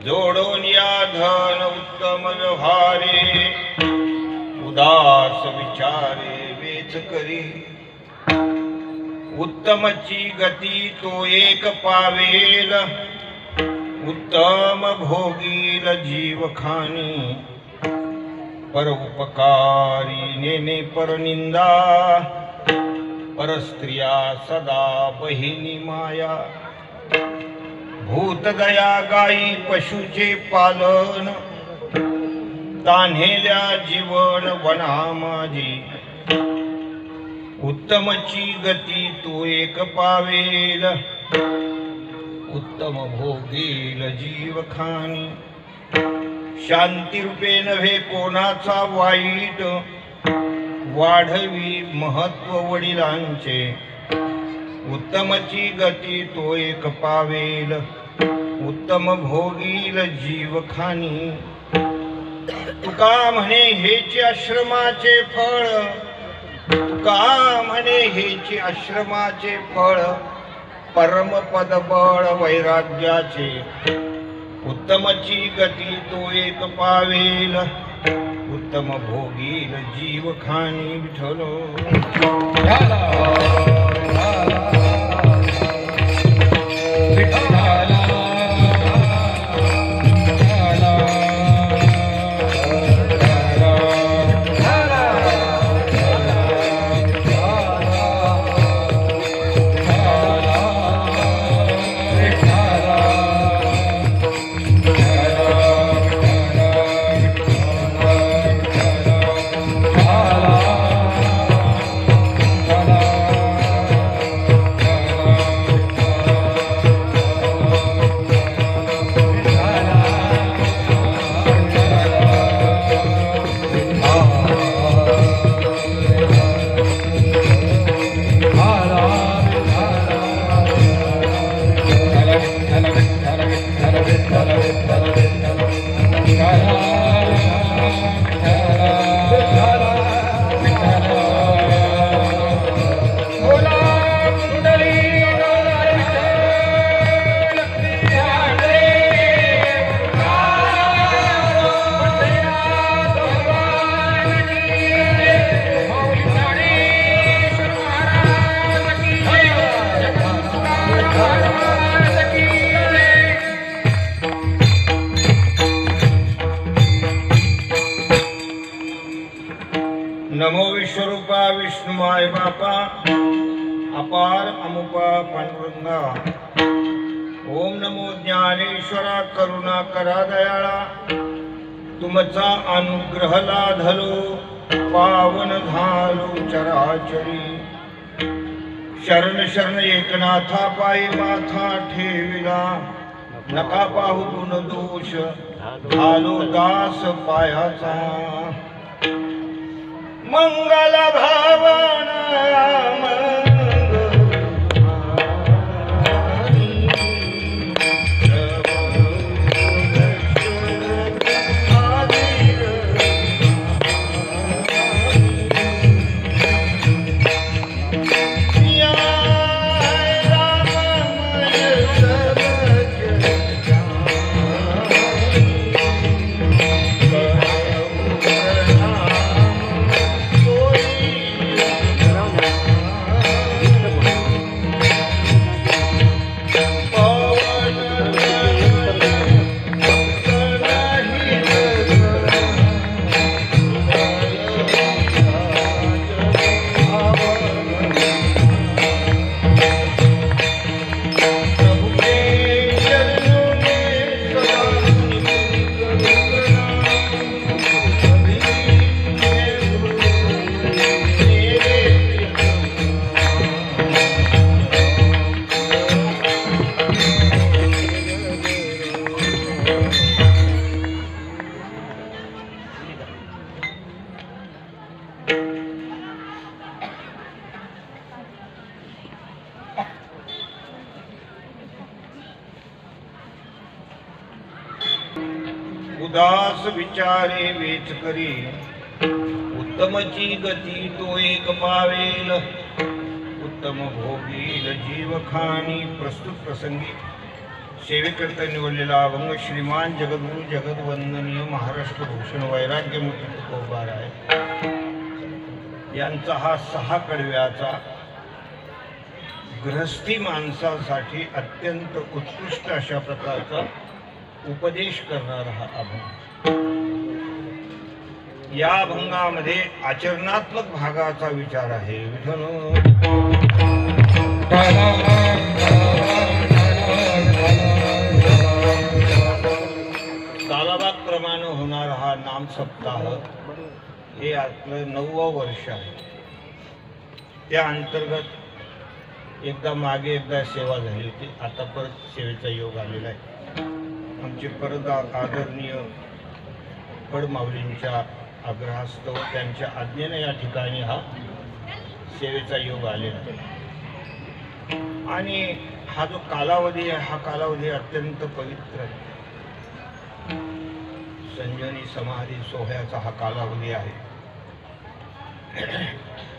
जोडून या धन उत्तम व्यवहारे, उदास विचारे वेच करी। उत्तमची गती तो एक पावेल, उत्तम भोगील जीव खानी। परोपकारी नेने परनिंदा, परस्त्रिया सदा बहिनी माया। भूत दया गाई पशुचे पालन, तान्हेल्या जीवन वना माझी। उत्तमची गती तो एक पावेल, उत्तम भोगील जीव खानी। शांती रूपे नव्हे कोणाचा वाईट, वाढवी महत्व वडिलांचे। उत्तमची गती तो एक पावेल, उत्तम भोगील जीव खानी। तुका म्हणे हेचे आश्रमाचे फळ, तुका म्हणे हेचे आश्रमाचे फळ। परमपद बळ वैराग्याचे, उत्तमची गती तो एक पावेल, उत्तम भोगील जीव खानी। विठ्ठलो नमो विश्वरूपा विष्णुमाय बापा, अपार अमुपा पांडुरंगा। ओम नमो ज्ञानेश्वरा करुणा करा दयाळा, तुमचा अनुग्रह लाधलो पावन झालो चराचरी शरण शरण एकनाथा पायी माथा ठेविला नका पाहू गुण दोष झालो दास पायाचा मंगल भावन उदास विचारे वेच करी उत्तमची गती तो एक पावेल उत्तम भोगील जीव खाणी प्रस्तुत प्रसंगी सेवेकरता निवडलेला अभंग श्रीमान जगद्गुरु जगद्वंदनीय महाराष्ट्र भूषण वैराग्यमूर्ती तुकोबार आहे यांचा हा 6 कडव्याचा गृहस्थी माणसासाठी अत्यंत उत्कृष्ट अशा प्रकारचा उपदेश करणारा हा अभंग या अभंगामध्ये आचरणात्मक भागाचा विचार आहे तालाबाप्रमाणे होणारा हा नाम सप्ताह हे आपलं 9वं वर्ष आहे त्या अंतर्गत एकदा मागे एकदा सेवा झाली होती आता परत सेवेचा योग आलेला आहे आमचे परत आदरणीय फडमाऊलींच्या आग्रहास्तव त्यांच्या आज्ञेने या ठिकाणी हा सेवेचा योग आलेला आहे आणि हा जो कालावधी आहे हा कालावधी अत्यंत पवित्र आहे संजनी समाधी सोहळ्याचा हा कालावधी आहे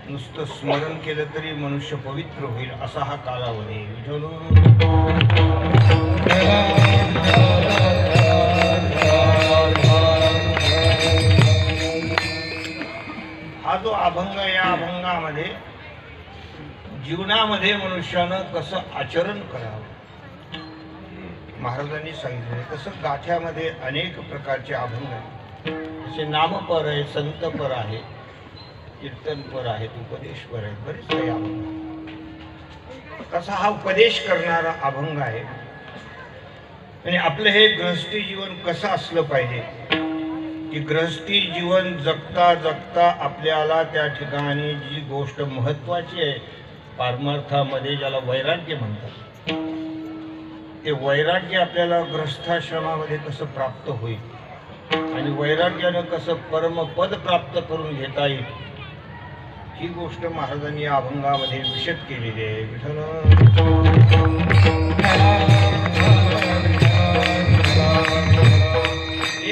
नुसतं स्मरण केलं तरी मनुष्य पवित्र होईल असा हा कालावधी हा जो अभंग या अभंगामध्ये जीवनामध्ये मनुष्यानं कसं आचरण करावं महाराजांनी सांगितले कसं गाथ्यामध्ये अनेक प्रकारचे अभंग आहेत असे नामपर आहे संतपर आहे कीर्तनपर आहेत उपदेशपर आहेत बरेच काही अभंग कसा हा उपदेश करणारा अभंग आहे आणि आपलं हे गृहस्थी जीवन कसं असलं पाहिजे की गृहस्थी जीवन जगता जगता आपल्याला त्या ठिकाणी जी गोष्ट महत्त्वाची आहे पारमार्थामध्ये ज्याला वैराग्य म्हणतात ते वैराग्य आपल्याला गृहस्थाश्रमामध्ये कसं प्राप्त होईल आणि वैराग्यानं कसं परमपद प्राप्त करून घेता येईल ही गोष्ट महाराजांनी या अभंगामध्ये विशद केलेली आहे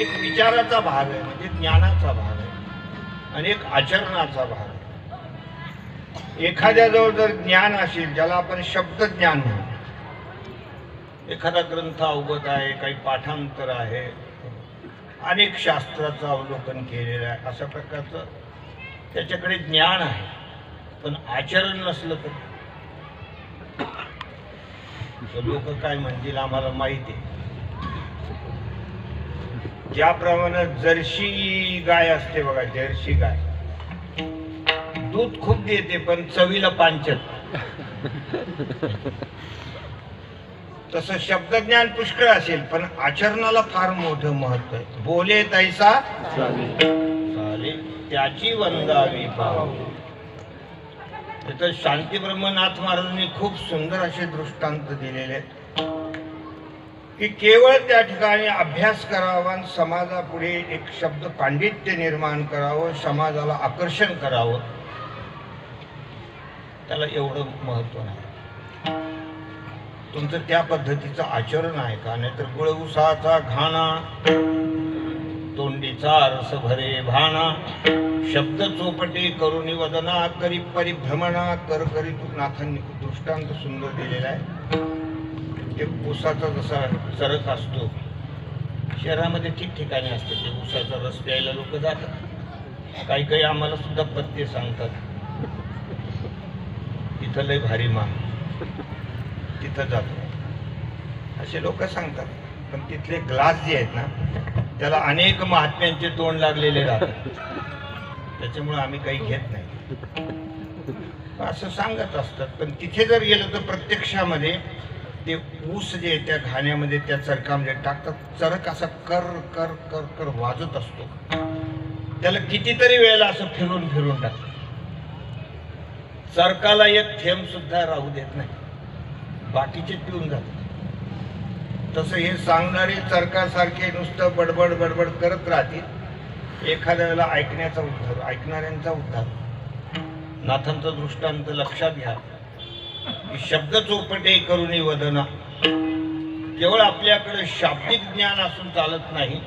एक विचाराचा भाग आहे म्हणजे ज्ञानाचा भाग आहे आणि एक आचरणाचा भाग आहे एखाद्याजवळ जर ज्ञान असेल ज्याला आपण शब्द ज्ञान म्हणतो एखादा ग्रंथ अवगत आहे काही पाठांतर आहे अनेक शास्त्राचं अवलोकन केलेलं आहे अशा प्रकारचं त्याच्याकडे ज्ञान आहे पण आचरण नसलं तर लोक काय म्हणतील आम्हाला माहिती आहे ज्याप्रमाणे जर्सी गाय असते बघा जर्सी गाय दूध खूप देते पण चवीला पांचट तसं शब्दज्ञान पुष्कळ असेल पण आचरणाला फार मोठं महत्व आहे बोले तैसा चाले झाले त्याची वंदावी पाव. तिथं शांती ब्रह्मनाथ महाराजांनी खूप सुंदर असे दृष्टांत दिलेले आहेत की केवळ त्या ठिकाणी अभ्यास करावा, समाजापुढे एक शब्द पांडित्य निर्माण करावं, समाजाला आकर्षण करावं, त्याला एवढं महत्व नाही. तुमचं त्या पद्धतीचं आचरण आहे का? नाहीतर गुळ उसाचा घाणा, तोंडीचा रस भरे भाना, शब्द चोपटे करुणी वदना, करी परिभ्रमणा कर करी. नाथांनी दृष्टांत सुंदर दिलेला आहे. ते ऊसाचा जसा चरक असतो, शहरामध्ये ठिकठिकाणी असते, ते ऊसाचा रस प्यायला लोक जातात. काही काही आम्हाला सुद्धा पत्ते सांगतात, तिथं लय भारी मान, तिथं जातो असे लोक सांगतात. पण तिथले ग्लास जे आहेत ना, त्याला अनेक महात्म्यांचे तोंड लागलेले राहतात, त्याच्यामुळे आम्ही काही घेत नाही असं सांगत असतात. पण तिथे जर गेलं तर प्रत्यक्षामध्ये ते ऊस जे त्या घाण्यामध्ये त्या चरकामध्ये टाकतात, चरक असा कर कर कर कर वाजत असतो. त्याला कितीतरी वेळेला असं फिरून फिरून टाकतात, चरकाला एक थेंब सुद्धा राहू देत नाही, बाकीचे पिऊन जातात. तसं हे सांगणारे चरकासारखे नुसतं बडबड बडबड करत राहतील, एखाद्या वेळेला ऐकण्याचा उद्धार, ऐकणाऱ्यांचा उद्धार. नाथांचा दृष्टांत लक्षात घ्या की शब्द चोपटे करुणी वदना. केवळ आपल्याकडे शाब्दिक ज्ञान असून चालत नाही,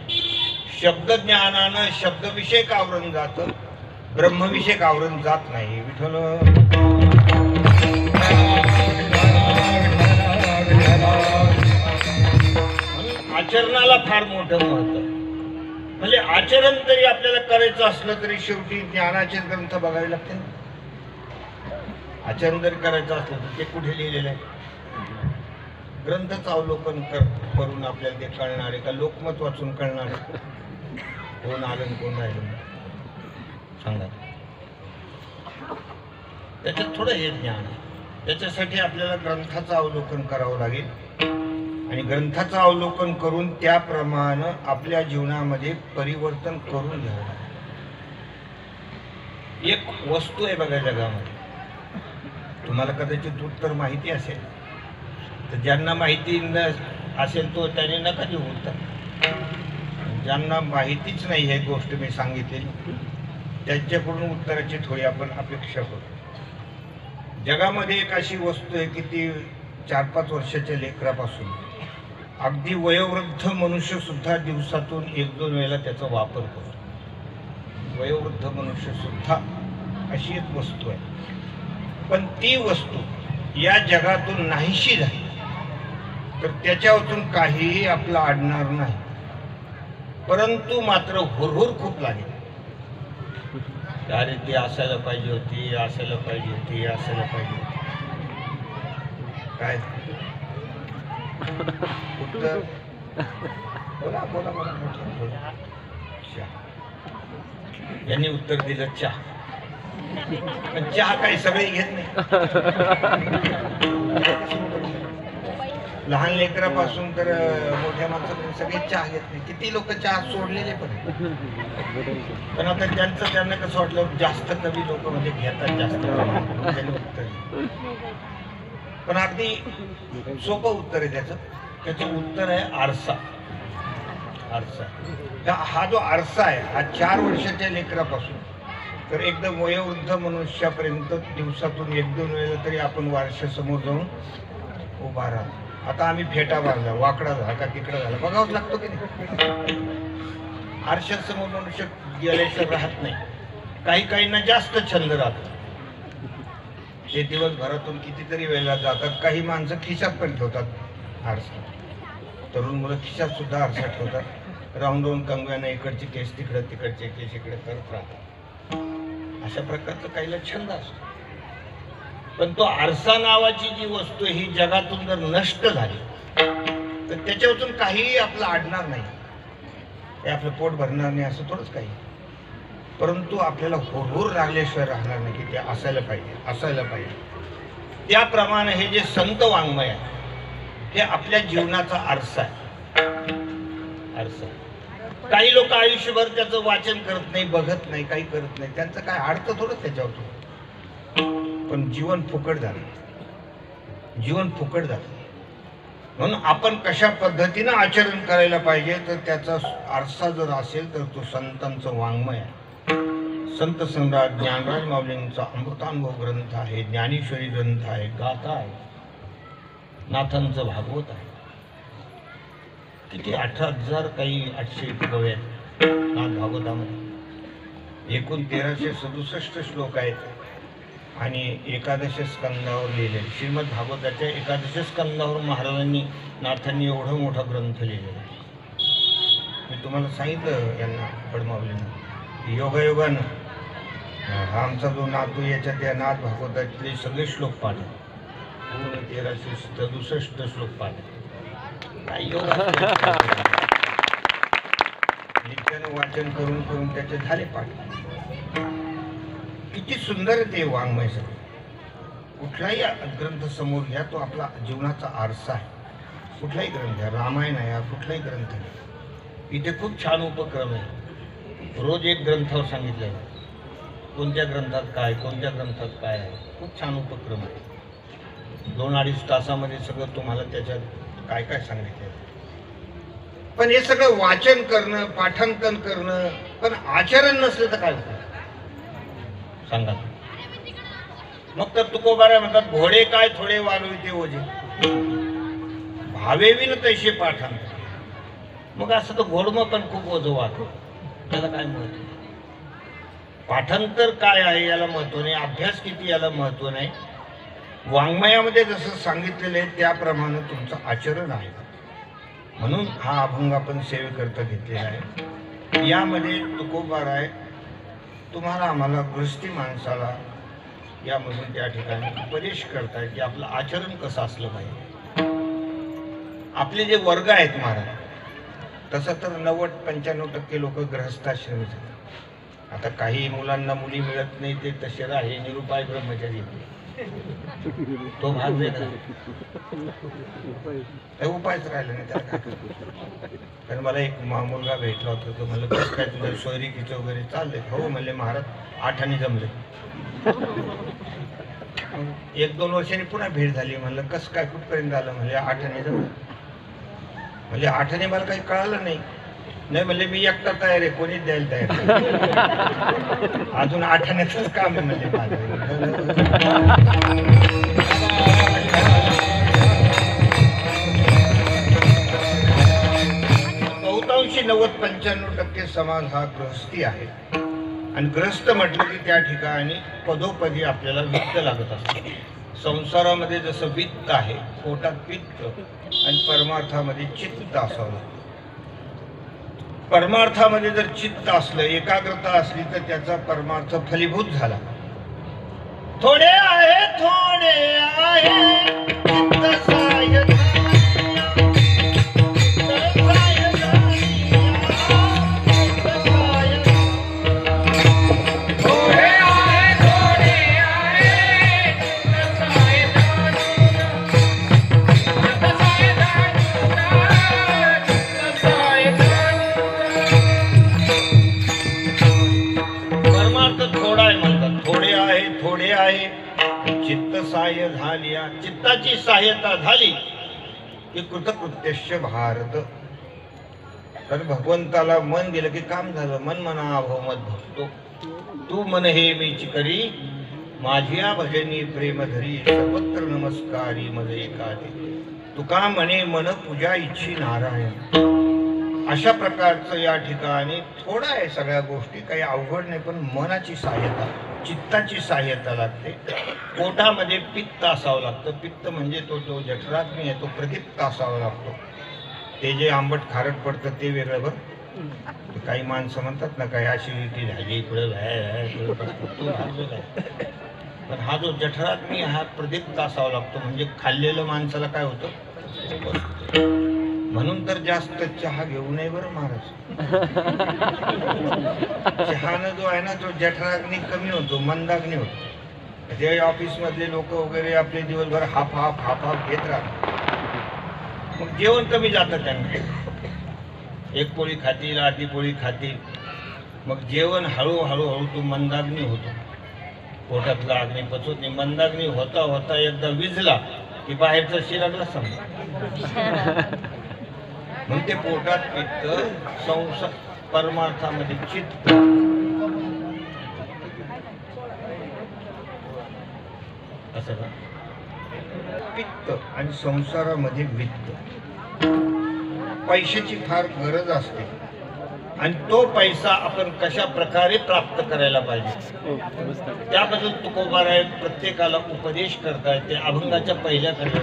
शब्द ज्ञानानं शब्दविषयक आवरण जातं, ब्रह्मविषयक आवरण जात नाही. विठ्ठल आचरणाला फार मोठं महत्व. म्हणजे आचरण तरी आपल्याला करायचं असलं तरी शेवटी ज्ञानाचे ग्रंथ बघावे लागते. आचरण जरी करायचं असलं तर ते कुठे लिहिलेलं आहे? ग्रंथच अवलोकन करून आपल्याला ते कळणार आहे का? लोकमत वाचून कळणार आहे? कोण आलं कोण राहिलं सांगा. त्याच्यात थोडं हे ज्ञान आहे. त्याच्यासाठी आपल्याला ग्रंथाचं अवलोकन करावं लागेल आणि ग्रंथाचं अवलोकन करून त्याप्रमाणे आपल्या जीवनामध्ये परिवर्तन करून घ्यावं लागेल. एक वस्तू आहे बघा जगामध्ये, तुम्हाला कदाचित उत्तर माहिती असेल, तर ज्यांना माहिती असेल तो त्याने नका देऊ उत्तर. ज्यांना माहितीच नाही हे गोष्ट मी सांगितलेली, त्यांच्याकडून उत्तराची थोडी आपण अपेक्षा करू. जगामध्ये एक अशी वस्तू आहे की ती 4-5 वर्षाच्या लेकरापासून अगदी वयोवृद्ध मनुष्य सुद्धा दिवसातून 1-2 वेळेला त्याचा वापर करतो. वयोवृद्ध मनुष्य सुद्धा अशी एक वस्तू आहे. पण ती वस्तू या जगातून नाहीशी झाली तर त्याच्यावरून काहीही आपलं अडणार नाही, परंतु मात्र हुरहुर खूप लागेल. अरे ती असायला पाहिजे होती, असायला पाहिजे होती, असायला पाहिजे होती. काय उत्तर? बोला बोला बोला. यांनी उत्तर दिलं चहा. पण चहा काही सगळे घेत नाही. लहान लेकरापासून तर मोठ्या माणसापर्यंत सगळे चहा घेत नाही. किती लोक चहा सोडलेले पण आता त्यांना कसं वाटलं, जास्त कमी लोक म्हणजे घेतात जास्त. पण अगदी सोपं उत्तर आहे त्याचं उत्तर आहे आरसा. आरसा हा जो आरसा आहे हा 4 वर्षाच्या लेकरापासून तर एकदम वयोवृद्ध मनुष्यापर्यंत दिवसातून 1-2 वेळेला तरी आपण वारशासमोर जाऊन उभा राहतो. आता आम्ही फेटा बांधला, वाकडा झाला का तिकडा झाला बघावंच लागतो की नाही. आरशासमोर मनुष्य गेल्याशिवाय राहत नाही. काहींना जास्त छंद राहतो, ते दिवसभरातून कितीतरी वेळेला जातात. काही माणसं खिशात पण ठेवतात आरसा. तरुण मुलं खिशात सुद्धा आरसा ठेवतात. राहून कंगव्यानं इकडची केस तिकडे, तिकडचे केस इकडे करत राहतात. अशा प्रकारचा काहीला छंद असतो. पण तो आरसा नावाची जी वस्तू ही जगातून जर नष्ट झाली तर त्याच्यावरून काहीही आपलं अडणार नाही. ते आपलं पोट भरणार नाही असं थोडंच काही, परंतु आपल्याला हुरहुर लागल्याशिवाय राहणार नाही की ते असायला पाहिजे. त्याप्रमाणे हे जे संत वाङ्मय आहे हे आपल्या जीवनाचा आरसा आहे. आरसा काही लोक आयुष्यभर त्याचं वाचन करत नाही, बघत नाही, काही करत नाही, त्यांचं काय अर्थ थोडं त्याच्यावर, पण जीवन फुकट झालं, जीवन फुकट झालं. म्हणून आपण कशा पद्धतीनं आचरण करायला पाहिजे, तर त्याचा आरसा जर असेल तर तो संतांचं वाङ्मय आहे. संत सम्राट ज्ञानराज माऊलींचा अमृतानुभव ग्रंथ आहे, ज्ञानेश्वरी ग्रंथ आहे, गाथा आहे, नाथांचं भागवत आहे. किती 18,000 काही 800 कवी आहेत नाथ भागवतामध्ये. एकूण 1367 श्लोक आहेत आणि 11 स्कंदावर लिहिले. श्रीमद भागवताच्या 11 स्कंदावर महाराजांनी, नाथांनी एवढं मोठा ग्रंथ लिहिलेला. मी तुम्हाला सांगितलं यांना पडमावलींना, योगायोगानं हा आमचा जो नातू याच्यात या नाथ भागवतातले सगळे श्लोक पाठ, पूर्ण 1367 श्लोक पाठ. काय योग, नित्यानं वाचन करून करून त्याचे झाले पाठ. किती सुंदर ते वाङ्मय सगळं. कुठलाही ग्रंथ समोर घ्या, तो आपला जीवनाचा आरसा आहे. कुठलाही ग्रंथ घ्या, रामायण आहे, कुठलाही ग्रंथ घ्या, इथे खूप छान उपक्रम आहे. रोज एक ग्रंथावर सांगितलं आहे, कोणत्या ग्रंथात काय, कोणत्या ग्रंथात काय आहे. खूप छान उपक्रम आहे. 2-2.5 तासामध्ये सगळं तुम्हाला त्याच्यात काय काय सांगितलं. पण हे सगळं वाचन करणं, पाठांकन करणं, पण आचरण नसलं तर काय होतं सांगा. मग तर तुकोबारा म्हणतात, घोडे काय थोडे वालविते ओझे, भावेवी न तैसे पाठांतर. मग असं तर घोडमं पण खूप ओझं वाटतं, त्याला काय महत्व. पाठांतर काय आहे याला महत्व नाही, अभ्यास किती याला महत्व नाही. वाङ्मयामध्ये जसं सांगितलेलं आहे त्याप्रमाणे तुमचं आचरण आहे. म्हणून हा अभंग आपण सेवेकरता घेतलेला आहे. यामध्ये तुकोबाराय तुम्हाला आम्हाला गृहस्थी माणसाला यामधून त्या ठिकाणी उपदेश करताय की आपलं आचरण कसं असलं पाहिजे. आपले जे वर्ग आहेत महाराज, तसं तर 90-95% लोक गृहस्थाश्रमीच आहेत. आता काही मुलांना मुली मिळत नाही, ते तसे राहे निरुपाय ब्रह्मचारी, तो भाग वेगळा, उपायच राहिला नाही त्याला. कारण मला एक मुलगा भेटला होता, तो म्हणलं कसं काय तुझं सोयरिकीचं वगैरे चाललंय. हो म्हणले महाराज, 8 आणे जमले. 1-2 वर्षांनी पुन्हा भेट झाली. म्हणलं कसं काय, कुठपर्यंत आलं. म्हणजे 8 आणे जमले. म्हणजे 8 आणे मला काही कळालं नाही. नाही म्हणले मी एकटा तयार आहे, कोणीच द्यायला तयार. अजून 8 आण्याचंच काम आहे म्हणजे माझं. बहुतांशी 90-95% समाज हा गृहस्थी आहे. आणि ग्रस्त म्हटलं की त्या ठिकाणी पदोपदी आपल्याला वित्त लागत असतं. संसारामध्ये जसं वित्त आहे, पोटात पित्त, आणि परमार्थामध्ये चित्त असावं. परमार्थामध्ये जर चित्त असलं, एकाग्रता असली, तर त्याचा परमार्थ फलीभूत झाला. थोडे आहे थोडे आहे चित्त साय चित्त सहाय्य झाली, चित्ताची सहाय्यता झाली की कृतकृत्यश्य भारत. तर भगवंताला मन दिलं की काम झालं. मन मना भवमत भक्तो, तू मन हे मीची करी, माझ्या भजनी प्रेम धरी, सर्वत्र नमस्कारी मज एकादे. तुका म्हणे मन पूजा इच्छी नारायण. अशा प्रकारचं या ठिकाणी थोडं आहे. सगळ्या गोष्टी काही अवघड नाही, पण मनाची सहाय्यता, चित्ताची सहाय्यता लागते. पोटामध्ये पित्त असावं लागतं. पित्त म्हणजे तो जठराग्नी आहे, तो प्रदीप्त असावा लागतो. ते जे आंबट खारट पडतं ते वेगळं. बरं, काही माणसं म्हणतात ना, काही ॲसिडिटी झाली इकडे, पण हा जो जठराग्नी हा प्रदीप्त असावा लागतो. म्हणजे खाल्लेलं माणसाला काय होतं. म्हणून तर जास्त चहा घेऊ नये बरं महाराज. चहानं जो आहे ना, तो जठराग्नी कमी होतो, मंदाग्नी होतो. ते ऑफिस मधले लोक वगैरे आपले दिवसभर हाफ हाफ घेत राहतात, मग जेवण कमी जातं त्यांना. एक पोळी खातील, अर्धी पोळी खातील, मग जेवण हळूहळू तो मंदाग्नी होतो. पोटातला अग्नी पचवत नाही. मंदाग्नी होता होता एकदा विझला की बाहेरचा शिरागला समजा. मग ते पोटात पित्त, संसार परमार्थामध्ये चित्त. असं का? पित्त आणि संसारामध्ये वित्त. पैशाची फार गरज असते आणि तो पैसा आपण कशा प्रकारे प्राप्त करायला पाहिजे त्याबद्दल तुकोबाराय प्रत्येकाला उपदेश करतायत. ते अभंगाच्या पहिल्या कडे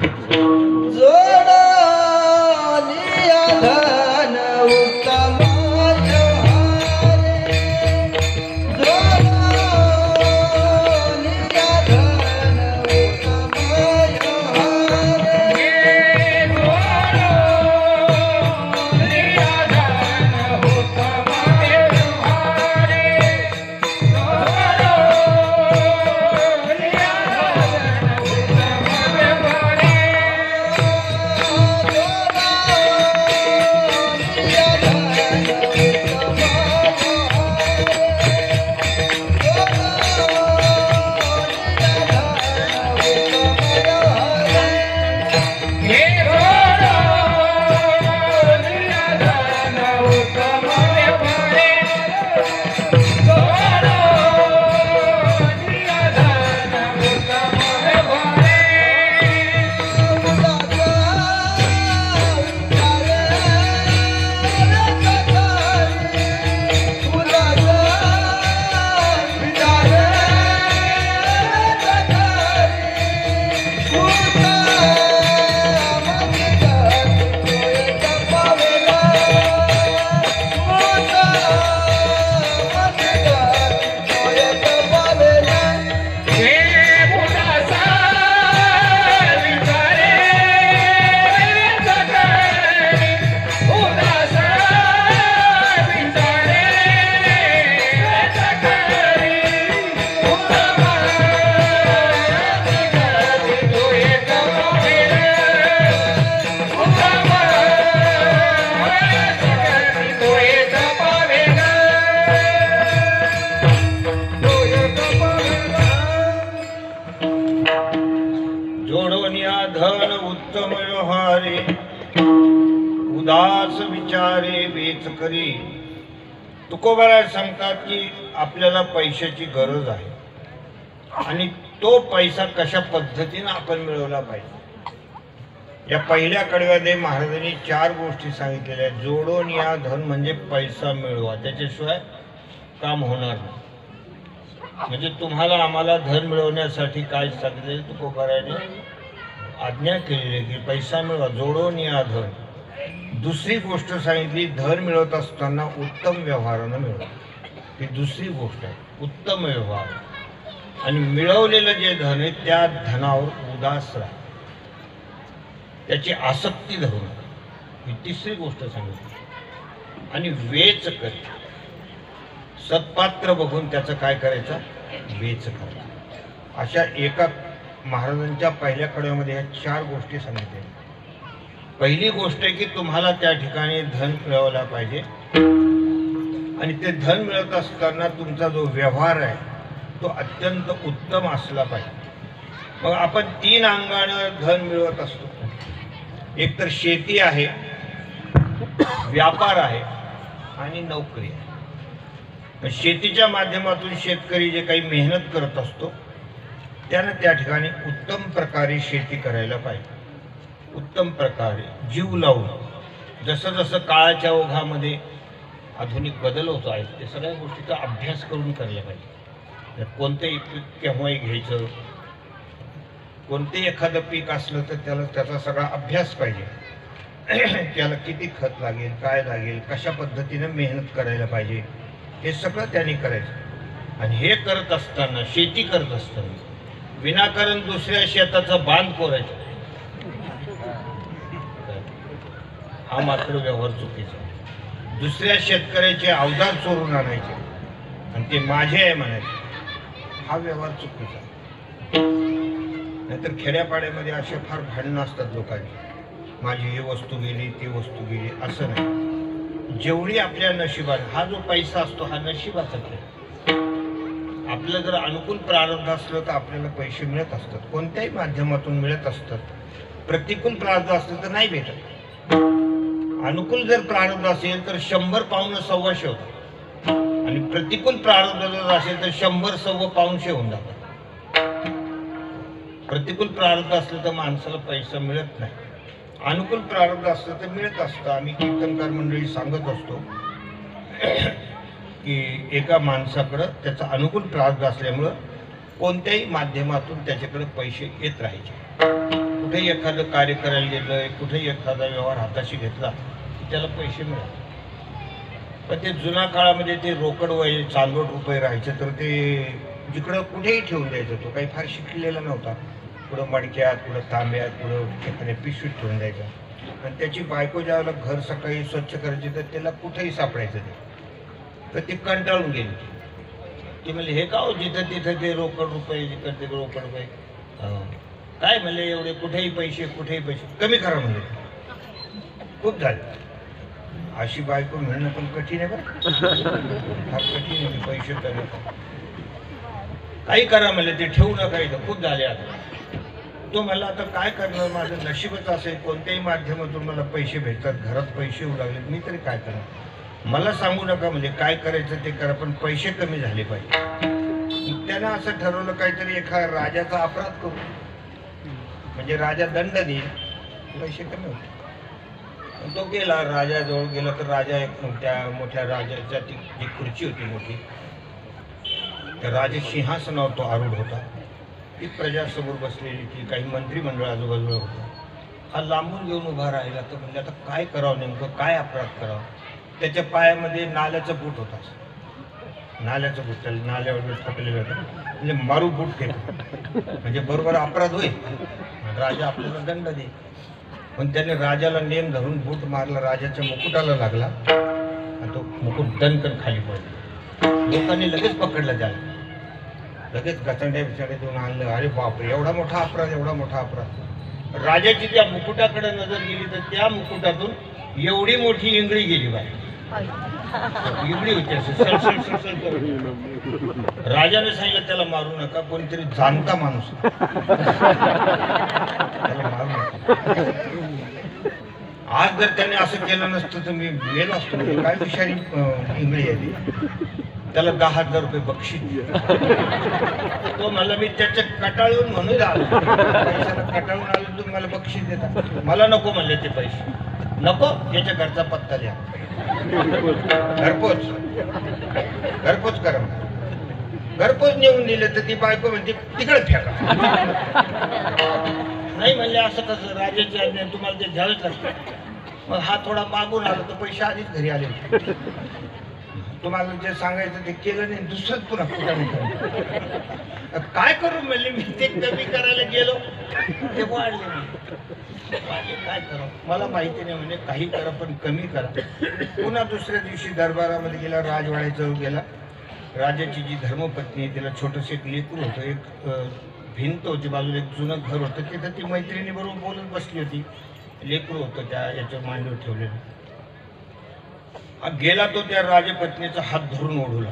धन उत्तम व्यवहारे उदास विचारे वेच करी. तुकोबाराय सांगतात की आपल्याला पैशाची गरज आहे आणि तो पैसा कशा पद्धतीने आपण मिळवला पाहिजे. या पहिल्या कडव्यामध्ये महाराजांनी 4 गोष्टी सांगितलेल्या आहेत. जोडून या धन म्हणजे पैसा मिळवा, त्याच्याशिवाय काम होणार नाही. म्हणजे तुम्हाला आम्हाला धन मिळवण्यासाठी काय सांगितले तुकोबारायने आज्ञा केलेली आहे की पैसा मिळवा, जोडून या धन. दुसरी गोष्ट सांगितली धन मिळवत असताना उत्तम व्यवहारानं मिळवा. ही दुसरी गोष्ट आहे, उत्तम व्यवहार. आणि मिळवलेलं जे धन आहे त्या धनावर उदास राहा, त्याची आसक्ती धरू नका. ही तिसरी गोष्ट सांगितली. आणि वेच कर, सत्पात्र बघून त्याचं काय करायचं, वेच करायचं. अशा एका महाराजांच्या पहिल्या कडव्यामध्ये ह्या 4 गोष्टी सांगितल्या. पहिली गोष्ट आहे की तुम्हाला त्या ठिकाणी धन मिळवला पाहिजे आणि ते धन मिळवत असताना तुमचा जो व्यवहार आहे तो अत्यंत उत्तम असला पाहिजे. मग आपण 3 अंगानं धन मिळवत असतो. एक तर शेती आहे, व्यापार आहे आणि नोकरी आहे. शेतीच्या माध्यमातून शेतकरी जे काही मेहनत करत असतो त्यानं त्या ठिकाणी उत्तम प्रकारे शेती करायला पाहिजे. उत्तम प्रकारे जीव लावून, जसं जसं काळाच्या ओघामध्ये आधुनिक बदल होत आहेत ते सगळ्या गोष्टीचा अभ्यास करून करायला पाहिजे. कोणतेही पीक केव्हाही घ्यायचं, कोणतेही एखादं पीक असलं तर त्याचा सगळा अभ्यास पाहिजे. त्याला किती खत लागेल, काय लागेल, कशा पद्धतीनं मेहनत करायला पाहिजे, हे सगळं त्यांनी करायचं. आणि हे करत असताना, शेती करत असताना विनाकारण दुसऱ्या शेताचा बांध कोरायचा, हा मात्र व्यवहार चुकीचा. दुसऱ्या शेतकऱ्याचे अवजार चोरून आणायचे आणि ते माझे आहे म्हणायचे, हा व्यवहार चुकीचा. नाहीतर खेड्यापाड्यामध्ये असे फार भांडणं असतात लोकांची, माझी ही वस्तू गेली, ती वस्तू गेली, असं नाही. जेवढी आपल्या नशिबात, हा जो पैसा असतो हा नशिबाचा खेळ. आपलं जर अनुकूल प्रारब्ध असलं तर आपल्याला पैसे मिळत असतात, कोणत्याही माध्यमातून मिळत असतात. प्रतिकूल प्रारब्ध असलं तर नाही भेटत. अनुकूल जर प्रारब्ध असेल तर 100 पाऊण 125 होतात आणि प्रतिकूल प्रारब्ध जर असेल तर 100 सव्वा पाऊणशे होऊन जातात. प्रतिकूल प्रारब्ध असलं तर माणसाला पैसा मिळत नाही, अनुकूल प्रारब्ध असलं तर मिळत असतं. आम्ही कीर्तनकार मंडळी सांगत असतो की एका माणसाकडं त्याचा अनुकूल प्रारब्ध असल्यामुळं कोणत्याही माध्यमातून त्याच्याकडे पैसे येत राहायचे. कुठेही एखादं कार्य करायला गेलं, कुठेही एखादा व्यवहार हाताशी घेतला की त्याला पैसे मिळाले. पण ते जुन्या काळामध्ये ते रोकड वय चांदोट रुपये राहायचे, तर ते जिकडं कुठेही ठेवून द्यायचं. तो काही फार शिकलेला नव्हता. कुठं मडक्यात, कुठं तांब्यात, कुठं एखाद्या पिशवीत ठेवून द्यायचा. आणि त्याची बायको ज्यावेळेला घर सकाळी स्वच्छ करायची तर त्याला कुठेही सापडायचं ते. तर ती कंटाळून गेली. ती म्हणली हे का हो, जिथं तिथं ते रोकड रुपये, जिथं ते रोकड रुपये, काय म्हणले एवढे कुठेही पैसे, कुठेही पैसे, कमी करा म्हणले. खूप झाले. अशी बायको मिळणं पण कठीण आहे बरं, फार कठीण आहे. पैसे कमी काही करा म्हणले, ते ठेवू नका इथं, खूप झाले आता. तो म्हणला आता काय करणार, माझं नशीबच असेल, कोणत्याही माध्यमातून मला पैसे भेटतात, घरात पैसे येऊ लागले, मी तरी काय करणार. मला सांगू नका म्हणजे काय करायचं ते करा, पण पैसे कमी झाले पाहिजे. त्यानं असं ठरवलं काहीतरी एखाद्या राजाचा अपराध करू, म्हणजे राजा दंड देईल, पैसे कमी होते. तो गेला, राजाजवळ गेला तर राजा त्या मोठ्या राजाच्या ती जी खुर्ची होती मोठी, त्या राजा सिंहासनावर तो आरूढ होता. ती प्रजासमोर बसलेली ती, काही मंत्रिमंडळ आजूबाजूला होतं. हा लांबून घेऊन उभा राहिला. तर म्हणजे आता काय करावं, नेमकं काय अपराध करावा. त्याच्या पायामध्ये नाल्याचं बूट होता. नाल्याचं बूट, त्याला नाल्यावर थकलेलं होतं, म्हणजे मारू बूट केलं म्हणजे बरोबर अपराध होईल, राजा आपल्याला दंड देईल. पण त्याने राजाला नेम धरून बूट मारला, राजाच्या मुकुटाला लागला आणि तो मुकुट दणकन खाली पडला. लोकांनी लगेच पकडलं त्याला, लगेच गचंड्या बिचंड्या देऊन आणलं. अरे बापरे, एवढा मोठा अपराध, एवढा मोठा अपराध. राजाची त्या मुकुटाकडे नजर गेली तर त्या मुकुटातून एवढी मोठी इंगळी गेली बाहेर. इंगळी होती असं सळसळ सळसळ करून. राजाने सांगितलं त्याला मारू नका, कोणीतरी जाणता माणूस त्याला मारू नका. आज जर त्याने असं केलं नसतं तर मी गेलो असतो. काय विषारी इंगळी आली. त्याला 10,000 रुपये बक्षीस. तो मला, मी त्याच्या कटाळून म्हणून आलो, पैशाला कटाळून आलो, तुम्ही मला बक्षीस देता. मला नको म्हणले ते पैसे, नको, याच्या घरचा पत्ता द्या, घरपोच, घरपोच करा. घरपोच नेऊन दिले तर ती बायको म्हणते तिकडे फेका. नाही म्हणले असं कसं, राजाची आज्ञा, तुम्हाला ते घ्यावेच लागतं. मग हा थोडा मागून आला तर पैसे आधीच घरी आले. तुम्हाला जे सांगायचं ते केलं नाही, दुसरंच पुन्हा कुठं काय करू म्हणले. मी ते कमी करायला गेलो ते वाढले. काय करा मला माहिती नाही, म्हणजे काही करा पण कमी करा. पुन्हा दुसऱ्या दिवशी दरबारामध्ये गेला, राजवाड्याजवळ गेला. राजाची जी धर्मपत्नी, तिला छोटंसं एक लेकरू होतं, एक भिंत होती बाजूला, एक जुनं घर होतं, तिथं ती मैत्रिणी बरोबर बोलत बसली होती. लेकरू होतं त्या याच्यावर मांडीवर ठेवलेलं. गेला तो त्या राजपत्नीचा हात धरून ओढूला.